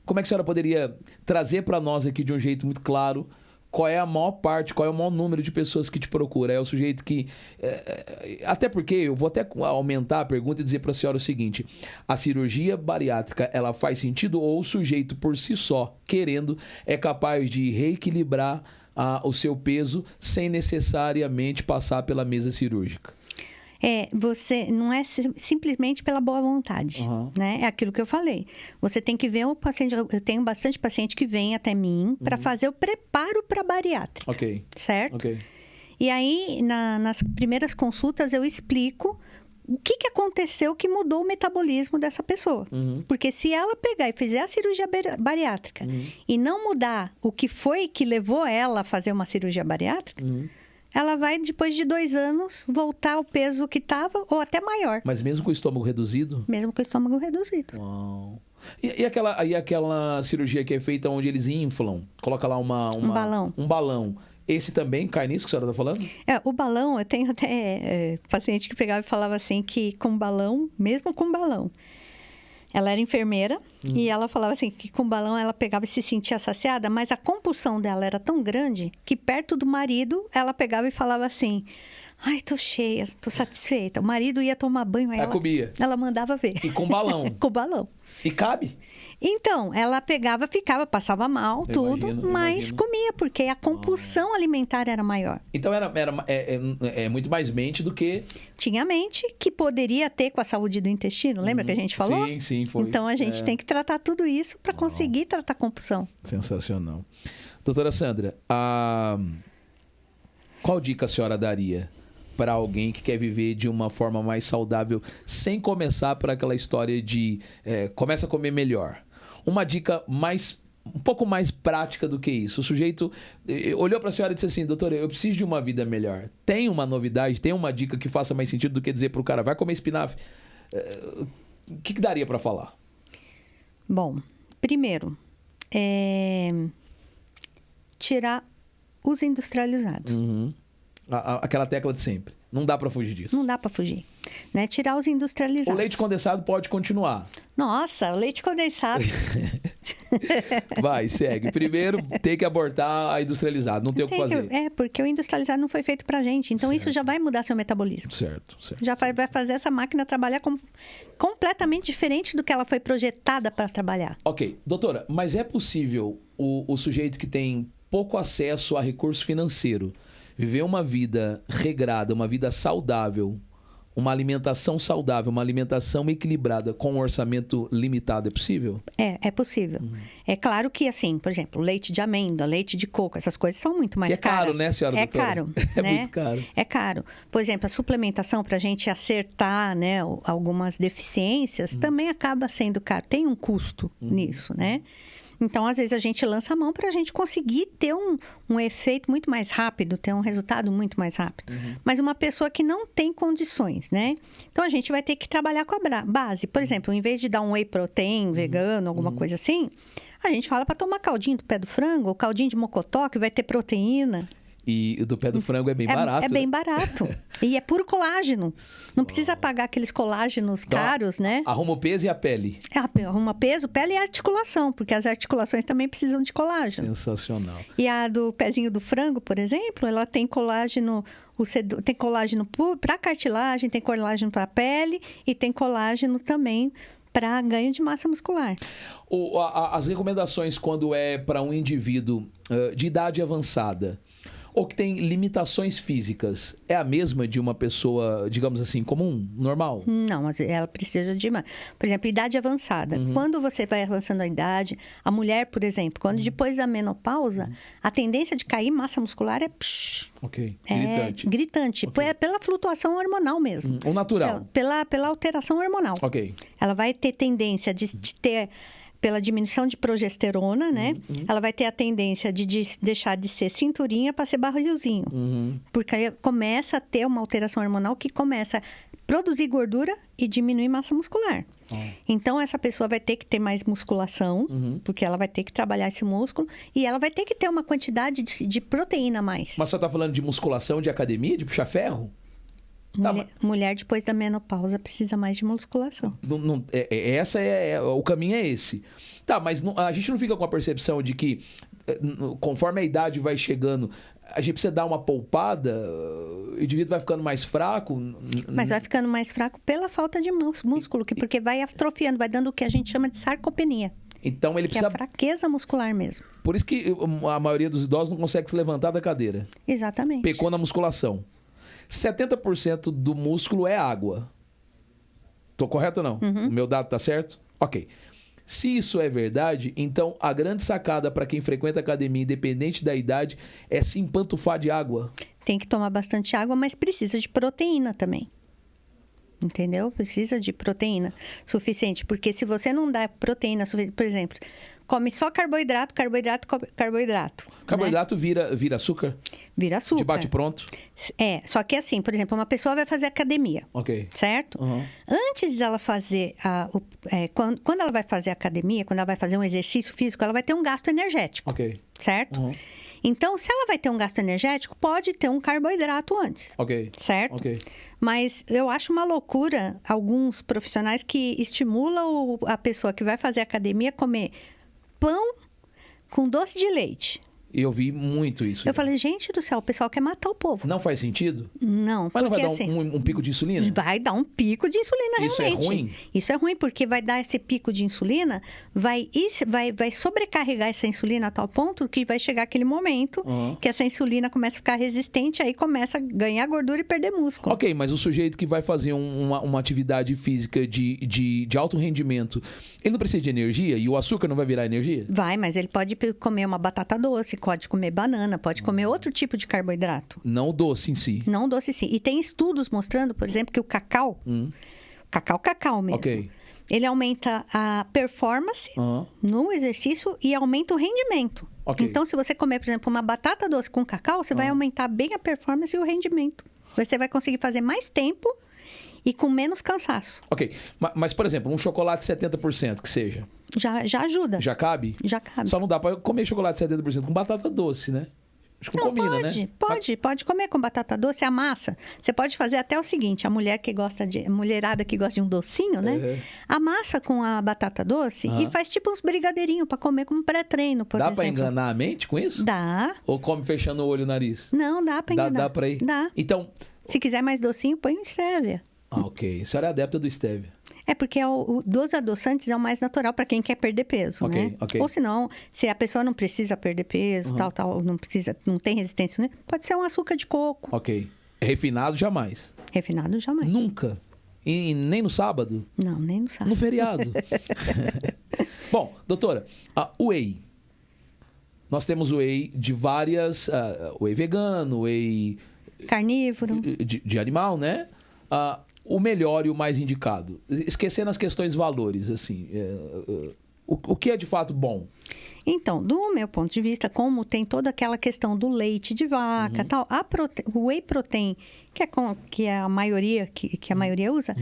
Como é que a senhora poderia trazer para nós aqui de um jeito muito claro qual é a maior parte, qual é o maior número de pessoas que te procura? É o sujeito que... até porque, eu vou até aumentar a pergunta e dizer para a senhora o seguinte: a cirurgia bariátrica, ela faz sentido, ou o sujeito por si só, querendo, é capaz de reequilibrar o seu peso sem necessariamente passar pela mesa cirúrgica? Você não é simplesmente pela boa vontade, né? É aquilo que eu falei. Você tem que ver o paciente. Eu tenho bastante paciente que vem até mim para fazer o preparo para bariátrica. Ok. Certo? Ok. E aí, nas primeiras consultas, eu explico o que aconteceu que mudou o metabolismo dessa pessoa. Porque se ela pegar e fizer a cirurgia bariátrica e não mudar o que foi que levou ela a fazer uma cirurgia bariátrica, ela vai, depois de 2 anos, voltar ao peso que estava ou até maior. Mas mesmo com o estômago reduzido? Mesmo com o estômago reduzido. Uau. E aquela cirurgia que é feita onde eles inflam? Coloca lá um balão. Um balão. Esse também cai nisso que a senhora está falando? O balão, eu tenho até paciente que pegava e falava assim que com balão, mesmo com balão, ela era enfermeira e ela falava assim que com balão ela pegava e se sentia saciada, mas a compulsão dela era tão grande que perto do marido ela pegava e falava assim: ai, tô cheia, tô satisfeita. O marido ia tomar banho, aí comia. Ela mandava ver. E com balão? Com balão. E cabe? Então, ela pegava, ficava, passava mal, mas comia, porque a compulsão alimentar era maior. Então, é muito mais mente do que... Tinha mente que poderia ter com a saúde do intestino, lembra que a gente falou? Sim, foi. Então, a gente tem que tratar tudo isso para conseguir tratar a compulsão. Sensacional. Doutora Sandra, qual dica a senhora daria para alguém que quer viver de uma forma mais saudável, sem começar por aquela história de começa a comer melhor? Uma dica um pouco mais prática do que isso. O sujeito olhou para a senhora e disse assim: doutora, eu preciso de uma vida melhor. Tem uma novidade, tem uma dica que faça mais sentido do que dizer para o cara: vai comer espinafre? O que daria para falar? Bom, primeiro, tirar os industrializados. Aquela tecla de sempre. Não dá para fugir disso. Não dá para fugir. Né? Tirar os industrializados. O leite condensado pode continuar. Nossa, o leite condensado. Vai, segue. Primeiro, tem que abortar a industrializado. Não tem o que fazer. Porque o industrializado não foi feito pra gente. Então, isso já vai mudar seu metabolismo. Certo. Já vai fazer essa máquina trabalhar completamente diferente do que ela foi projetada para trabalhar. Ok. Doutora, mas é possível o sujeito que tem pouco acesso a recurso financeiro viver uma vida regrada, uma vida saudável, uma alimentação saudável, uma alimentação equilibrada com um orçamento limitado é possível? É possível. É claro que, assim, por exemplo, leite de amêndoa, leite de coco, essas coisas são muito mais caras. É caro, né, senhora doutora? Caro. É né? muito caro. É caro. Por exemplo, a suplementação para a gente acertar, né, algumas deficiências também acaba sendo caro. Tem um custo nisso, né? Então, às vezes, a gente lança a mão para a gente conseguir ter um efeito muito mais rápido, ter um resultado muito mais rápido. Mas uma pessoa que não tem condições, né? Então, a gente vai ter que trabalhar com a base. Por exemplo, em vez de dar um whey protein vegano, alguma coisa assim, a gente fala para tomar caldinho do pé do frango, ou caldinho de mocotó, que vai ter proteína. E o do pé do frango é bem barato. É bem barato. E é puro colágeno. Não precisa pagar aqueles colágenos caros, né? Arruma o peso e a pele. Arruma peso, pele e articulação, porque as articulações também precisam de colágeno. Sensacional. E a do pezinho do frango, por exemplo, ela tem colágeno, tem colágeno para cartilagem, tem colágeno para pele e tem colágeno também para ganho de massa muscular. As recomendações quando é para um indivíduo de idade avançada ou que tem limitações físicas, é a mesma de uma pessoa, digamos assim, comum, normal? Não, mas ela precisa de uma... Por exemplo, idade avançada. Quando você vai avançando a idade, a mulher, por exemplo, quando depois da menopausa, a tendência de cair massa muscular é... Ok, gritante. É gritante, Okay. Pela flutuação hormonal mesmo. O natural. Pela alteração hormonal. Ok. Ela vai ter tendência de ter... Pela diminuição de progesterona, né? Ela vai ter a tendência de deixar de ser cinturinha para ser barrilzinho. Porque aí começa a ter uma alteração hormonal que começa a produzir gordura e diminuir massa muscular. Então, essa pessoa vai ter que ter mais musculação, porque ela vai ter que trabalhar esse músculo, e ela vai ter que ter uma quantidade de proteína a mais. Mas você está falando de musculação, de academia, de puxar ferro? Mulher depois da menopausa precisa mais de musculação. O caminho é esse. Tá, mas a gente não fica com a percepção de que conforme a idade vai chegando, a gente precisa dar uma poupada, o indivíduo vai ficando mais fraco? Mas vai ficando mais fraco pela falta de músculo, porque vai atrofiando, vai dando o que a gente chama de sarcopenia. Então ele que precisa... é a fraqueza muscular mesmo. Por isso que a maioria dos idosos não consegue se levantar da cadeira. Exatamente. Pecou na musculação. 70% do músculo é água. Tô correto ou não? O meu dado tá certo? Ok. Se isso é verdade, então a grande sacada para quem frequenta a academia, independente da idade, é se empantufar de água. Tem que tomar bastante água, mas precisa de proteína também. Entendeu? Precisa de proteína suficiente. Porque se você não dá proteína suficiente, por exemplo, come só carboidrato. Carboidrato, né? vira açúcar? Vira açúcar. De bate pronto? Só que assim, por exemplo, uma pessoa vai fazer academia. Ok. Certo? Antes dela fazer quando ela vai fazer academia, quando ela vai fazer um exercício físico, ela vai ter um gasto energético. Ok. Certo? Então, se ela vai ter um gasto energético, pode ter um carboidrato antes. Ok. Certo? Ok. Mas eu acho uma loucura alguns profissionais que estimulam a pessoa que vai fazer academia a comer pão com doce de leite. Eu vi muito isso. Eu falei, gente do céu, o pessoal quer matar o povo. Não faz sentido? Não, mas não vai dar assim, um pico de insulina? Vai dar um pico de insulina, Isso realmente. É ruim? Isso é ruim, porque vai dar esse pico de insulina, vai sobrecarregar essa insulina a tal ponto que vai chegar aquele momento que essa insulina começa a ficar resistente, aí começa a ganhar gordura e perder músculo. Ok, mas o sujeito que vai fazer uma atividade física de alto rendimento, ele não precisa de energia? E o açúcar não vai virar energia? Vai, mas ele pode comer uma batata doce, pode comer banana, pode comer outro tipo de carboidrato. Não o doce em si. Não o doce em si. E tem estudos mostrando, por exemplo, que o cacau, cacau mesmo, Ok. ele aumenta a performance no exercício e aumenta o rendimento. Ok. Então, se você comer, por exemplo, uma batata doce com cacau, você vai aumentar bem a performance e o rendimento. Você vai conseguir fazer mais tempo e com menos cansaço. Ok, mas por exemplo, um chocolate 70% que seja. Já ajuda. Já cabe? Já cabe. Só não dá pra comer chocolate 70% com batata doce, né? Acho que não combina, né? Pode comer com batata doce, a massa. Você pode fazer até o seguinte, a mulherada que gosta de um docinho, né? Amassa com a batata doce e faz tipo uns brigadeirinhos para comer como pré-treino, por exemplo. Dá pra enganar a mente com isso? Dá. Ou come fechando o olho e o nariz? Não, dá pra enganar. Dá pra ir? Dá. Então... Se quiser mais docinho, põe um stevia. Ok. A senhora é adepta do stevia. É porque dos adoçantes é o mais natural para quem quer perder peso, né? Ok. Ou senão, se a pessoa não precisa perder peso, tal, não tem resistência, né? Pode ser um açúcar de coco. Ok. Refinado, jamais. Refinado jamais. Nunca? E nem no sábado? Não, nem no sábado. No feriado? Bom, doutora, whey. Nós temos whey de várias... whey vegano, whey... Carnívoro. De animal, né? O melhor e o mais indicado. Esquecendo as questões valores, assim. O que é de fato bom? Então, do meu ponto de vista, como tem toda aquela questão do leite de vaca, tal, o whey protein, que é a maioria que a maioria usa,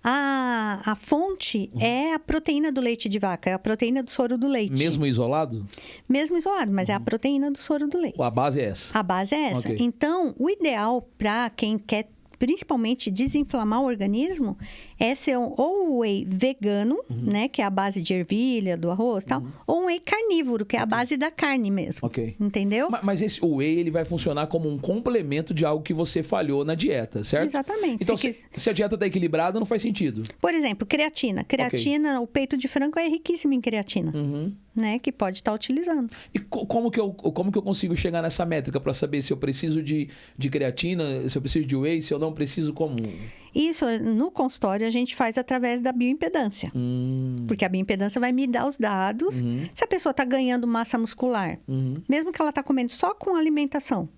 a fonte é a proteína do leite de vaca, é a proteína do soro do leite. Mesmo isolado? Mesmo isolado, mas é a proteína do soro do leite. A base é essa? A base é essa. Okay. Então, o ideal para quem quer principalmente desinflamar o organismo, é ser ou o whey vegano, né, que é a base de ervilha, do arroz e tal, ou um whey carnívoro, que é a base da carne mesmo. Entendeu? Mas esse whey, ele vai funcionar como um complemento de algo que você falhou na dieta, certo? Exatamente. Então, se a dieta está equilibrada, não faz sentido. Por exemplo, creatina. Creatina, o peito de frango é riquíssimo em creatina. Né, que pode estar utilizando. E como que eu consigo chegar nessa métrica para saber se eu preciso de creatina, se eu preciso de whey, se eu não preciso, como? Isso, no consultório, a gente faz através da bioimpedância. Porque a bioimpedância vai me dar os dados se a pessoa está ganhando massa muscular. Mesmo que ela está comendo só com alimentação.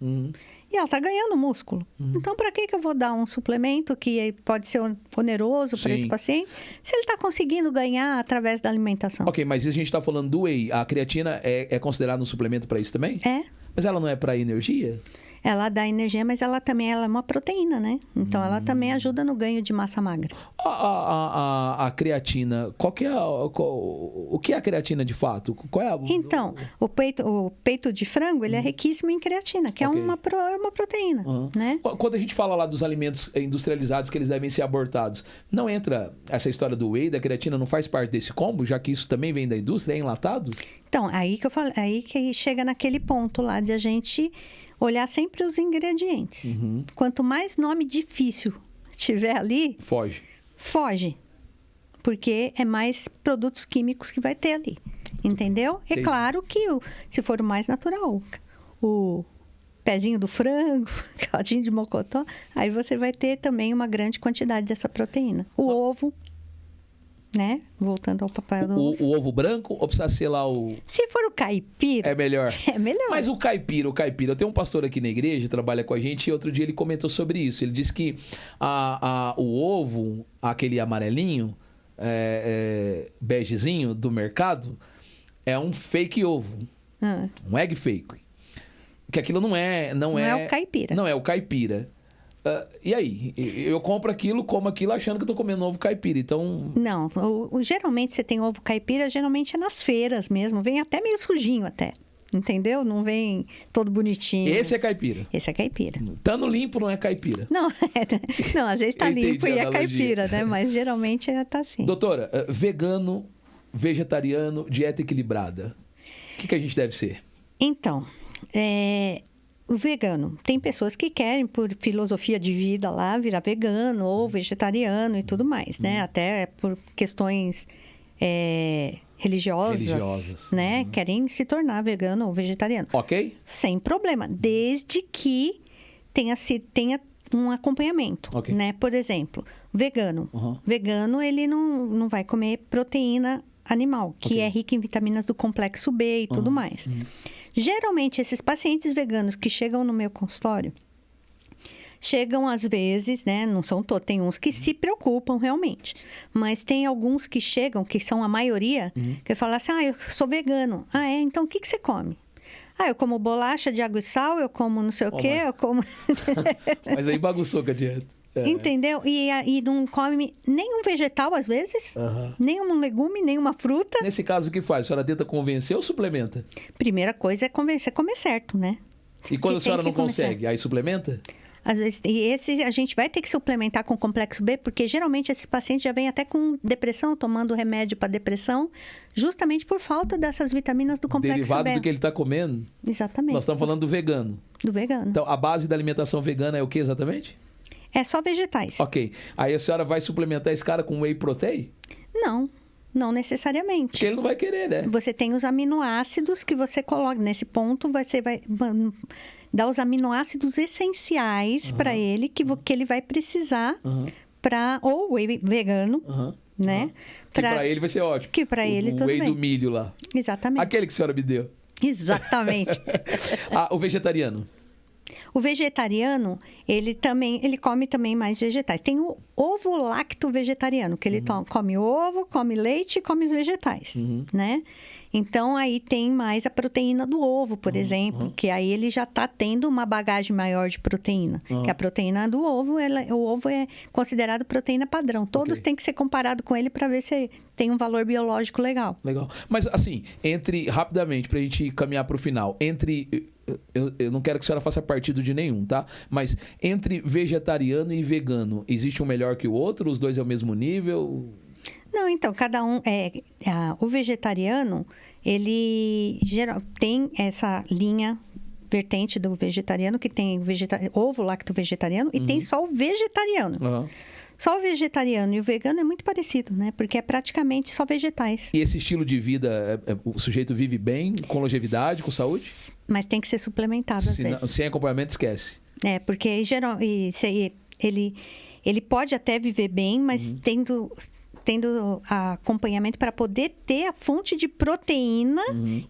E ela está ganhando músculo. Então, para que eu vou dar um suplemento que pode ser oneroso para esse paciente, se ele está conseguindo ganhar através da alimentação? Ok, mas a gente está falando do whey. A creatina é considerada um suplemento para isso também? É. Mas ela não é para energia? Ela dá energia, mas ela também é uma proteína, né? Então, ela também ajuda no ganho de massa magra. A creatina, o que é a creatina de fato? Qual é Então, o peito de frango, ele é riquíssimo em creatina, que é uma proteína, né? Quando a gente fala lá dos alimentos industrializados que eles devem ser abortados, não entra essa história do whey, da creatina, não faz parte desse combo, já que isso também vem da indústria, é enlatado? Então, aí que chega naquele ponto lá de a gente olhar sempre os ingredientes. Quanto mais nome difícil tiver ali... Foge. Porque é mais produtos químicos que vai ter ali. Entendeu? É claro que se for o mais natural, o pezinho do frango, caldinho de mocotó, aí você vai ter também uma grande quantidade dessa proteína. O ovo... né? Voltando ao papel do ovo. O ovo branco ou precisa ser lá o... Se for o caipira... É melhor. É melhor. Mas o caipira... Eu tenho um pastor aqui na igreja, trabalha com a gente, e outro dia ele comentou sobre isso. Ele disse que o ovo, aquele amarelinho, begezinho do mercado, é um fake ovo. Um egg fake. Que aquilo não é o caipira. Não é o caipira. E aí? Eu compro aquilo, como aquilo, achando que eu tô comendo ovo caipira, então... Não, geralmente você tem ovo caipira, geralmente é nas feiras mesmo, vem até meio sujinho até, entendeu? Não vem todo bonitinho. Esse é caipira? Esse é caipira. Tando limpo não é caipira? Não, às vezes tá limpo e é caipira, né? Mas geralmente tá assim. Doutora, vegano, vegetariano, dieta equilibrada, o que a gente deve ser? Então, o vegano. Tem pessoas que querem, por filosofia de vida lá, virar vegano ou vegetariano e tudo mais, né? Até por questões religiosas, né? Querem se tornar vegano ou vegetariano. Ok. Sem problema, desde que tenha um acompanhamento, né? Por exemplo, vegano. Vegano, ele não vai comer proteína animal, que é rica em vitaminas do complexo B e tudo mais. Geralmente, esses pacientes veganos que chegam no meu consultório, chegam às vezes, né? Não são todos, tem uns que se preocupam realmente. Mas tem alguns que chegam, que são a maioria, que falam assim, eu sou vegano. Então o que você come? Eu como bolacha de água e sal, eu como não sei o quê, eu como... Mas aí bagunçou com a dieta. Entendeu? E não come nenhum vegetal, às vezes, nenhum legume, nenhuma fruta. Nesse caso, o que faz? A senhora tenta convencer ou suplementa? Primeira coisa é convencer a comer certo, né? E quando a senhora não consegue, aí suplementa? Às vezes, a gente vai ter que suplementar com complexo B, porque geralmente esses pacientes já vêm até com depressão, tomando remédio para depressão, justamente por falta dessas vitaminas do complexo B. Derivado do que ele está comendo? Exatamente. Nós estamos falando do vegano. Do vegano. Então, a base da alimentação vegana é o que exatamente? É só vegetais. Ok. Aí a senhora vai suplementar esse cara com whey protein? Não necessariamente. Porque ele não vai querer, né? Você tem os aminoácidos que você coloca. Nesse ponto, você vai dá os aminoácidos essenciais para ele que ele vai precisar para ou whey vegano, né? Que para ele vai ser ótimo. Que para ele tudo bem. O whey bem. do milho lá. Exatamente. Aquele que a senhora me deu. Exatamente. O vegetariano. O vegetariano, ele come também mais vegetais. Tem o ovo-lacto vegetariano, que ele come ovo, come leite e come os vegetais, né? Então, aí tem mais a proteína do ovo, por exemplo, que aí ele já está tendo uma bagagem maior de proteína. Que a proteína do ovo, o ovo é considerado proteína padrão. Todos têm que ser comparados com ele para ver se tem um valor biológico legal. Legal. Mas, assim, rapidamente, para a gente caminhar para o final, eu não quero que a senhora faça partido de nenhum, tá? Mas entre vegetariano e vegano, existe um melhor que o outro? Os dois é o mesmo nível? Não, então, cada um... o vegetariano, ele tem essa linha vertente do vegetariano, que tem ovo lacto vegetariano, e tem só o vegetariano. Só o vegetariano e o vegano é muito parecido, né? Porque é praticamente só vegetais. E esse estilo de vida, o sujeito vive bem, com longevidade, com saúde? Mas tem que ser suplementado às vezes. Sem acompanhamento, esquece. Porque ele pode até viver bem, mas tendo acompanhamento para poder ter a fonte de proteína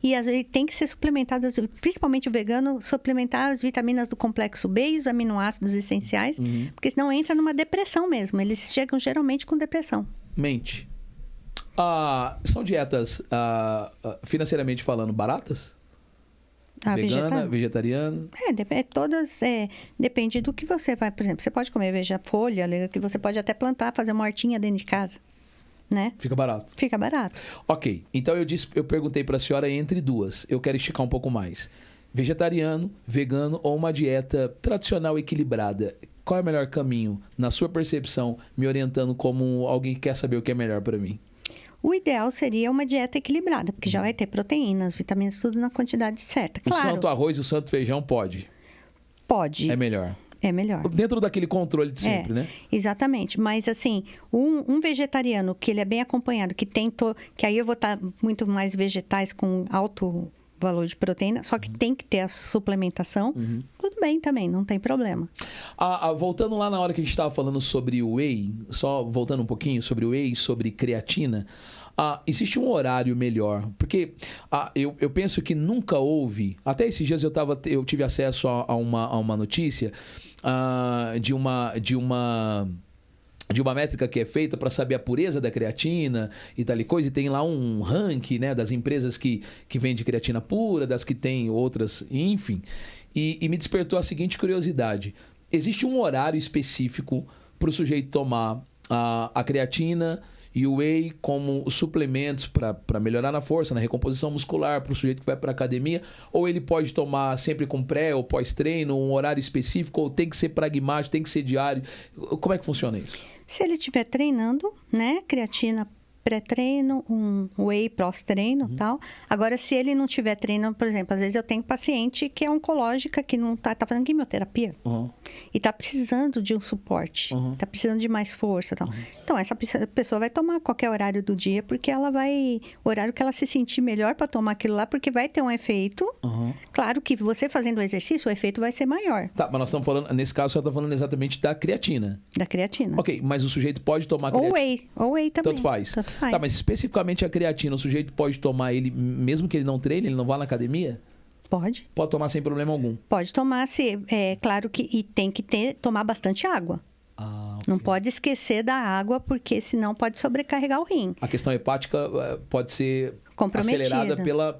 e às vezes tem que ser suplementado, principalmente o vegano, suplementar as vitaminas do complexo B e os aminoácidos essenciais, porque senão entra numa depressão mesmo. Eles chegam geralmente com depressão. Mente. São dietas, financeiramente falando, baratas? Vegana, vegetariano? Depende do que você vai. Por exemplo, você pode comer folha, que você pode até plantar, fazer uma hortinha dentro de casa. Né? Fica barato. Fica barato. Ok. Então eu perguntei para a senhora entre duas. Eu quero esticar um pouco mais. Vegetariano, vegano ou uma dieta tradicional equilibrada? Qual é o melhor caminho, na sua percepção, me orientando como alguém que quer saber o que é melhor para mim? O ideal seria uma dieta equilibrada, porque já vai ter proteínas, vitaminas, tudo na quantidade certa. Claro. O santo arroz e o santo feijão pode? Pode. É melhor. É melhor. Dentro daquele controle de sempre, né? Exatamente. Mas, assim, um vegetariano que ele é bem acompanhado, que aí eu vou estar muito mais vegetais com alto valor de proteína, só que tem que ter a suplementação, tudo bem também, não tem problema. Voltando lá na hora que a gente estava falando sobre o whey, só voltando um pouquinho sobre o whey e sobre creatina, existe um horário melhor? Porque eu penso que nunca houve... Até esses dias eu tive acesso a uma notícia de uma métrica que é feita para saber a pureza da creatina e tal e coisa, e tem lá um ranking, né, das empresas que vendem creatina pura, das que tem outras, enfim. E me despertou a seguinte curiosidade. Existe um horário específico para o sujeito tomar a creatina e o whey como suplementos para melhorar na força, na recomposição muscular, para o sujeito que vai para a academia? Ou ele pode tomar sempre com pré ou pós-treino, um horário específico, ou tem que ser pragmático, tem que ser diário? Como é que funciona isso? Se ele estiver treinando, né, creatina pré-treino, um whey pós-treino e tal. Agora, se ele não estiver treinando, por exemplo, às vezes eu tenho paciente que é oncológica, que não tá fazendo quimioterapia. E tá precisando de um suporte. Tá precisando de mais força e tal. Então, essa pessoa vai tomar qualquer horário do dia, porque ela vai... O horário que ela se sentir melhor para tomar aquilo lá, porque vai ter um efeito. Claro que você fazendo o exercício, o efeito vai ser maior. Tá, mas nós estamos falando... Nesse caso, você está falando exatamente da creatina. Da creatina. Ok, mas o sujeito pode tomar creatina... Ou whey também. Tanto faz. Tá, mas especificamente a creatina, o sujeito pode tomar ele, mesmo que ele não treine, ele não vá na academia? Pode. Pode tomar sem problema algum? Pode tomar, claro que... E tem que tomar bastante água. Okay. Não pode esquecer da água, porque senão pode sobrecarregar o rim. A questão hepática pode ser acelerada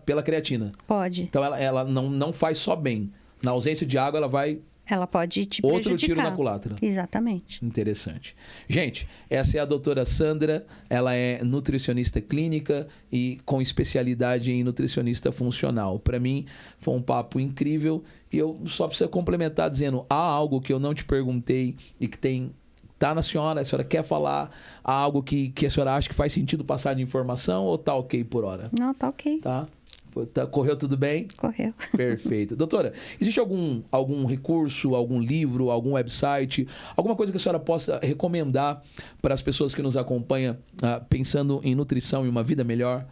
pela creatina? Pode. Então ela não faz só bem. Na ausência de água, ela pode te prejudicar. Outro tiro na culatra. Exatamente. Interessante. Gente, essa é a doutora Sandra. Ela é nutricionista clínica e com especialidade em nutricionista funcional. Para mim, foi um papo incrível. E eu só preciso complementar dizendo, há algo que eu não te perguntei e que tá na senhora, a senhora quer falar, há algo que a senhora acha que faz sentido passar de informação ou tá ok por hora? Não, tá ok. Tá? Correu tudo bem? Correu. Perfeito. Doutora, existe algum recurso, algum livro, algum website, alguma coisa que a senhora possa recomendar para as pessoas que nos acompanham pensando em nutrição e uma vida melhor?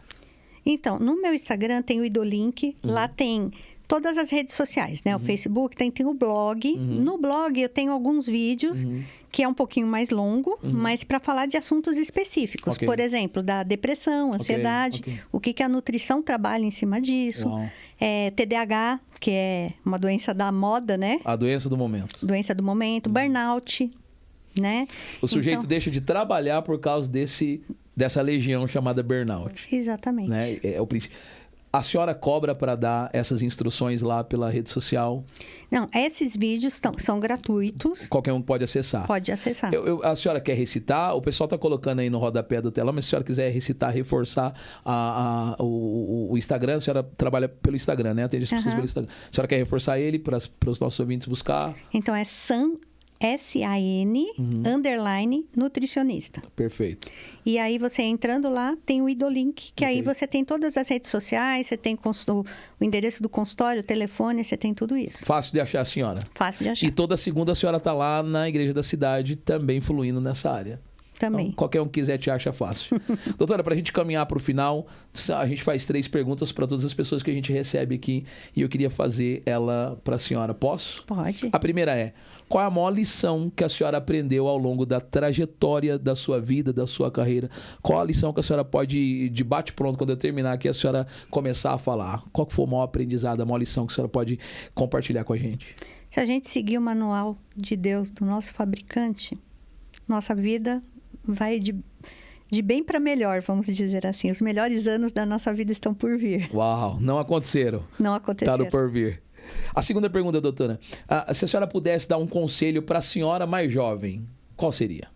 Então, no meu Instagram tem o Idolink, lá tem todas as redes sociais, né? O Facebook, tem o blog. No blog eu tenho alguns vídeos que é um pouquinho mais longo, mas para falar de assuntos específicos. Ok. Por exemplo, da depressão, ansiedade, ok. o que a nutrição trabalha em cima disso. Uau. TDAH, que é uma doença da moda, né? A doença do momento. Doença do momento, burnout, né? O sujeito Então, deixa de trabalhar por causa dessa legião chamada burnout. exatamente. Né? É o princípio. A senhora cobra para dar essas instruções lá pela rede social? Não, esses vídeos são gratuitos. Qualquer um pode acessar. Pode acessar. A senhora quer recitar? O pessoal está colocando aí no rodapé do telão, mas se a senhora quiser recitar, reforçar o Instagram, a senhora trabalha pelo Instagram, né? Atende as pessoas pelo Instagram. A senhora quer reforçar ele para os nossos ouvintes buscar? Então, é SAN, S-A-N, _, nutricionista. Perfeito. E aí, você entrando lá, tem o Idolink, que aí você tem todas as redes sociais, você tem o endereço do consultório, o telefone, você tem tudo isso. Fácil de achar a senhora. Fácil de achar. E toda segunda a senhora está lá na Igreja da Cidade, também fluindo nessa área. Também. Então, qualquer um que quiser te acha fácil. Doutora, para a gente caminhar para o final, a gente faz 3 perguntas para todas as pessoas que a gente recebe aqui e eu queria fazer ela para a senhora. Posso? Pode. A primeira é: qual é a maior lição que a senhora aprendeu ao longo da trajetória da sua vida, da sua carreira? Qual a lição que a senhora pode, de bate-pronto, quando eu terminar aqui, a senhora começar a falar? Qual que foi o maior aprendizado, a maior lição que a senhora pode compartilhar com a gente? Se a gente seguir o manual de Deus do nosso fabricante, nossa vida vai de bem para melhor, vamos dizer assim. Os melhores anos da nossa vida estão por vir. Uau, não aconteceram. Não aconteceram. Tá no por vir. A segunda pergunta, doutora. Se a senhora pudesse dar um conselho para a senhora mais jovem, qual seria?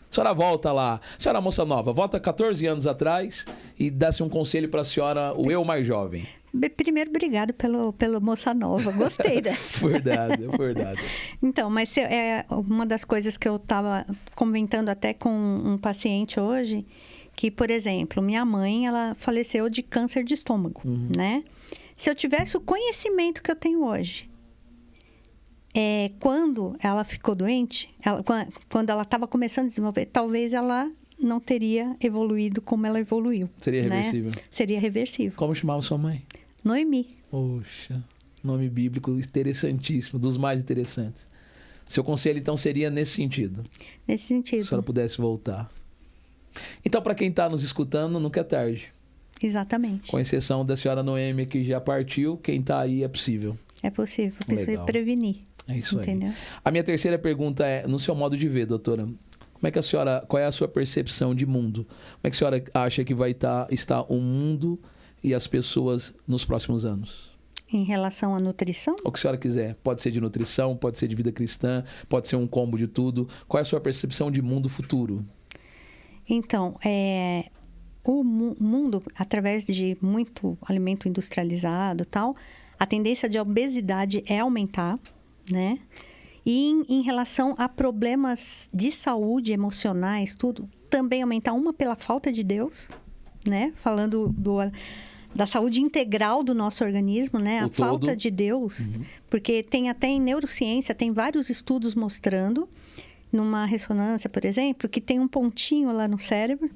A senhora volta lá, a senhora moça nova, volta 14 anos atrás e desse um conselho para a senhora, o eu mais jovem. Primeiro, obrigado pelo moça nova. Gostei dessa. Verdade, verdade. Então, mas é uma das coisas que eu estava comentando até com um paciente hoje, que, por exemplo, minha mãe, ela faleceu de câncer de estômago, né? Se eu tivesse o conhecimento que eu tenho hoje, quando ela ficou doente, quando ela estava começando a desenvolver, talvez ela não teria evoluído como ela evoluiu. Seria né? reversível. Seria reversível. Como chamava sua mãe? Noemi. Poxa, nome bíblico interessantíssimo, dos mais interessantes. Seu conselho, então, seria nesse sentido? Nesse sentido. Se a senhora pudesse voltar. Então, para quem está nos escutando, nunca é tarde. Exatamente. Com exceção da senhora Noemi, que já partiu, quem está aí é possível. É possível. Precisa Legal. prevenir. É isso Entendeu? aí. A minha terceira pergunta é, no seu modo de ver, doutora, qual é a sua percepção de mundo? Como é que a senhora acha que vai estar o mundo e as pessoas nos próximos anos? Em relação à nutrição? O que a senhora quiser. Pode ser de nutrição, pode ser de vida cristã, pode ser um combo de tudo. Qual é a sua percepção de mundo futuro? Então, o mundo, através de muito alimento industrializado e tal, a tendência de obesidade é aumentar, né? E em relação a problemas de saúde, emocionais, tudo, também aumentar. Uma pela falta de Deus, né? Falando da saúde integral do nosso organismo, né? A falta de Deus. Porque tem até em neurociência, tem vários estudos mostrando, numa ressonância, por exemplo, que tem um pontinho lá no cérebro,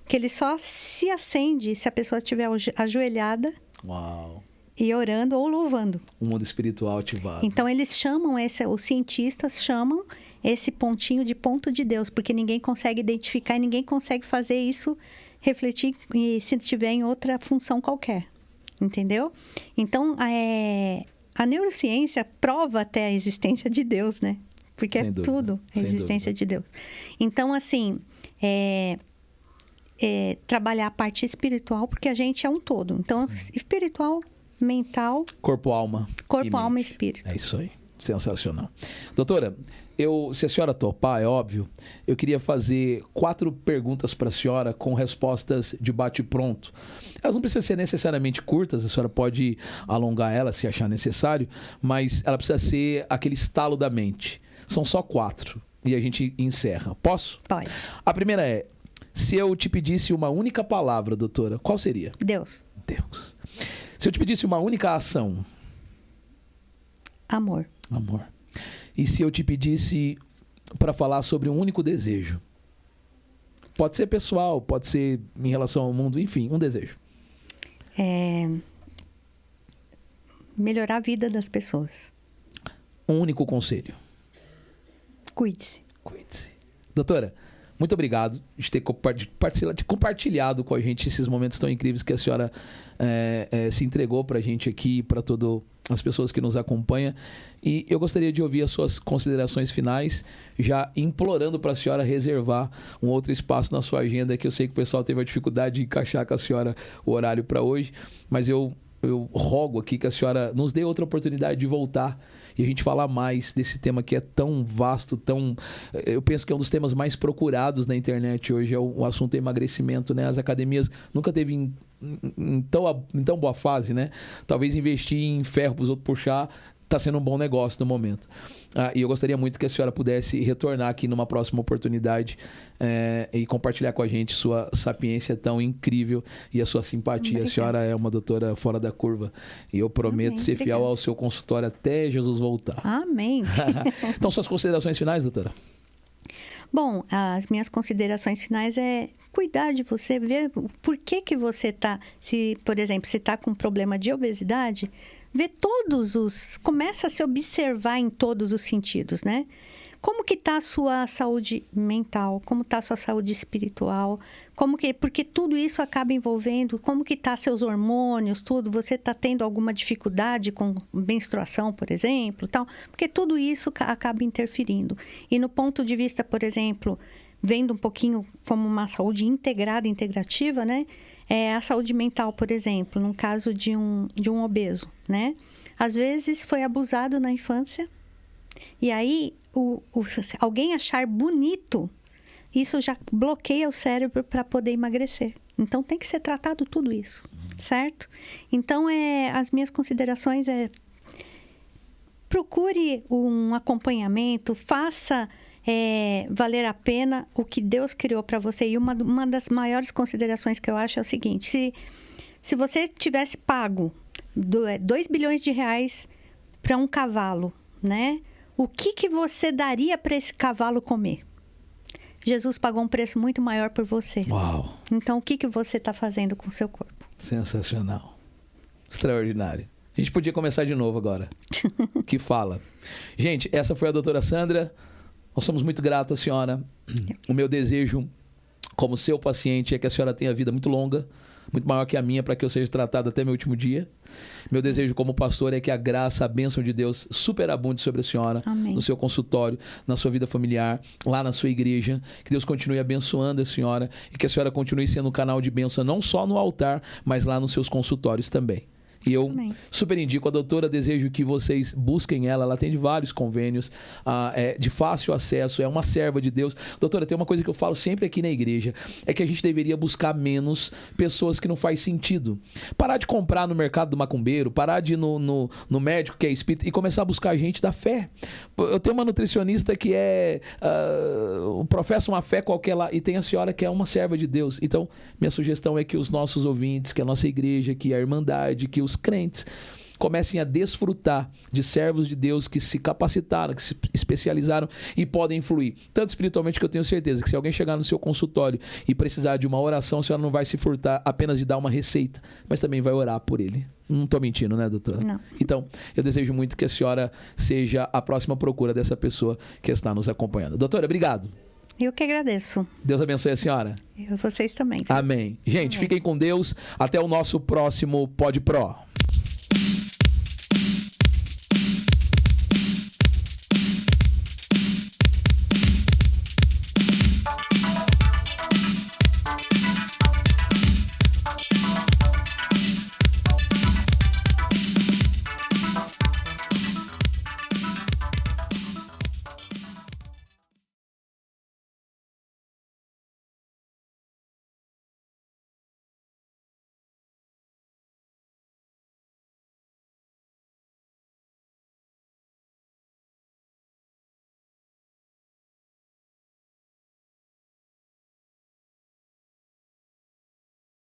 que ele só se acende se a pessoa estiver ajoelhada. Uau! E orando ou louvando. O mundo espiritual ativado. Então, eles chamam os cientistas chamam esse pontinho de ponto de Deus, porque ninguém consegue identificar e ninguém consegue fazer isso refletir se tiver em outra função qualquer. Entendeu? Então, a neurociência prova até a existência de Deus, né? Porque Sem dúvida, tudo a sem existência de Deus. Então, assim, trabalhar a parte espiritual, porque a gente é um todo. Então, espiritual, mental... Corpo, alma. Corpo, alma e espírito. É isso aí. Sensacional. Doutora, se a senhora topar, é óbvio, eu queria fazer 4 perguntas para a senhora com respostas de bate-pronto. Elas não precisam ser necessariamente curtas, a senhora pode alongar elas se achar necessário, mas ela precisa ser aquele estalo da mente. São só 4 e a gente encerra. Posso? Pode. A primeira é, se eu te pedisse uma única palavra, doutora, qual seria? Deus. Deus. Se eu te pedisse uma única ação? Amor. Amor. E se eu te pedisse para falar sobre um único desejo? Pode ser pessoal, pode ser em relação ao mundo, enfim, um desejo. melhorar a vida das pessoas. Um único conselho. Cuide-se. Cuide-se. Doutora, muito obrigado de ter compartilhado com a gente esses momentos tão incríveis que a senhora se entregou para a gente aqui, para todas as pessoas que nos acompanham. E eu gostaria de ouvir as suas considerações finais, já implorando para a senhora reservar um outro espaço na sua agenda, que eu sei que o pessoal teve a dificuldade de encaixar com a senhora o horário para hoje, mas eu rogo aqui que a senhora nos dê outra oportunidade de voltar e a gente falar mais desse tema que é tão vasto, eu penso que é um dos temas mais procurados na internet hoje, é o assunto emagrecimento, né? As academias nunca teve em tão boa fase, né? Talvez investir em ferro para os outros puxar está sendo um bom negócio no momento. E eu gostaria muito que a senhora pudesse retornar aqui numa próxima oportunidade e compartilhar com a gente sua sapiência tão incrível e a sua simpatia. Obrigada. A senhora é uma doutora fora da curva e eu prometo ser fiel ao seu consultório até Jesus voltar. Amém. Então, suas considerações finais, doutora? Bom, as minhas considerações finais é cuidar de você, ver por que você está, por exemplo, se está com um problema de obesidade, ver começa a se observar em todos os sentidos, né? Como que está a sua saúde mental, como está a sua saúde espiritual, porque tudo isso acaba envolvendo, como que está seus hormônios, tudo, você está tendo alguma dificuldade com menstruação, por exemplo, tal, porque tudo isso acaba interferindo. E no ponto de vista, por exemplo, vendo um pouquinho como uma saúde integrativa, né? A saúde mental, por exemplo, no caso de um obeso, né? Às vezes foi abusado na infância e aí alguém achar bonito, isso já bloqueia o cérebro para poder emagrecer. Então tem que ser tratado tudo isso, certo? Então as minhas considerações procure um acompanhamento, faça valer a pena o que Deus criou para você. E uma das maiores considerações que eu acho é o seguinte: se você tivesse pago 2 bilhões de reais para um cavalo, né? O que você daria para esse cavalo comer? Jesus pagou um preço muito maior por você. Uau! Então, o que você está fazendo com o seu corpo? Sensacional. Extraordinário. A gente podia começar de novo agora. Que fala. Gente, essa foi a doutora Sandra. Nós somos muito gratos à senhora. O meu desejo, como seu paciente, é que a senhora tenha vida muito longa, muito maior que a minha, para que eu seja tratado até meu último dia. Meu desejo como pastor é que a graça, a bênção de Deus superabunde sobre a senhora. Amém. No seu consultório, na sua vida familiar, lá na sua igreja. Que Deus continue abençoando a senhora e que a senhora continue sendo um canal de bênção, não só no altar, mas lá nos seus consultórios também. E eu super indico a doutora, desejo que vocês busquem ela tem de vários convênios, de fácil acesso, é uma serva de Deus. Doutora, tem uma coisa que eu falo sempre aqui na igreja, é que a gente deveria buscar menos pessoas que não faz sentido. Parar de comprar no mercado do macumbeiro, parar de ir no médico que é espírita e começar a buscar gente da fé. Eu tenho uma nutricionista que professa uma fé qualquer lá, e tem a senhora que é uma serva de Deus. Então, minha sugestão é que os nossos ouvintes, que a nossa igreja, que a Irmandade, que os crentes comecem a desfrutar de servos de Deus que se capacitaram, que se especializaram e podem influir. Tanto espiritualmente que eu tenho certeza que se alguém chegar no seu consultório e precisar de uma oração, a senhora não vai se furtar apenas de dar uma receita, mas também vai orar por ele. Não estou mentindo, né, doutora? Não. Então, eu desejo muito que a senhora seja a próxima procura dessa pessoa que está nos acompanhando. Doutora, obrigado. Eu que agradeço. Deus abençoe a senhora. Vocês também. Amém. Gente, fiquem com Deus. Até o nosso próximo Pod Pro.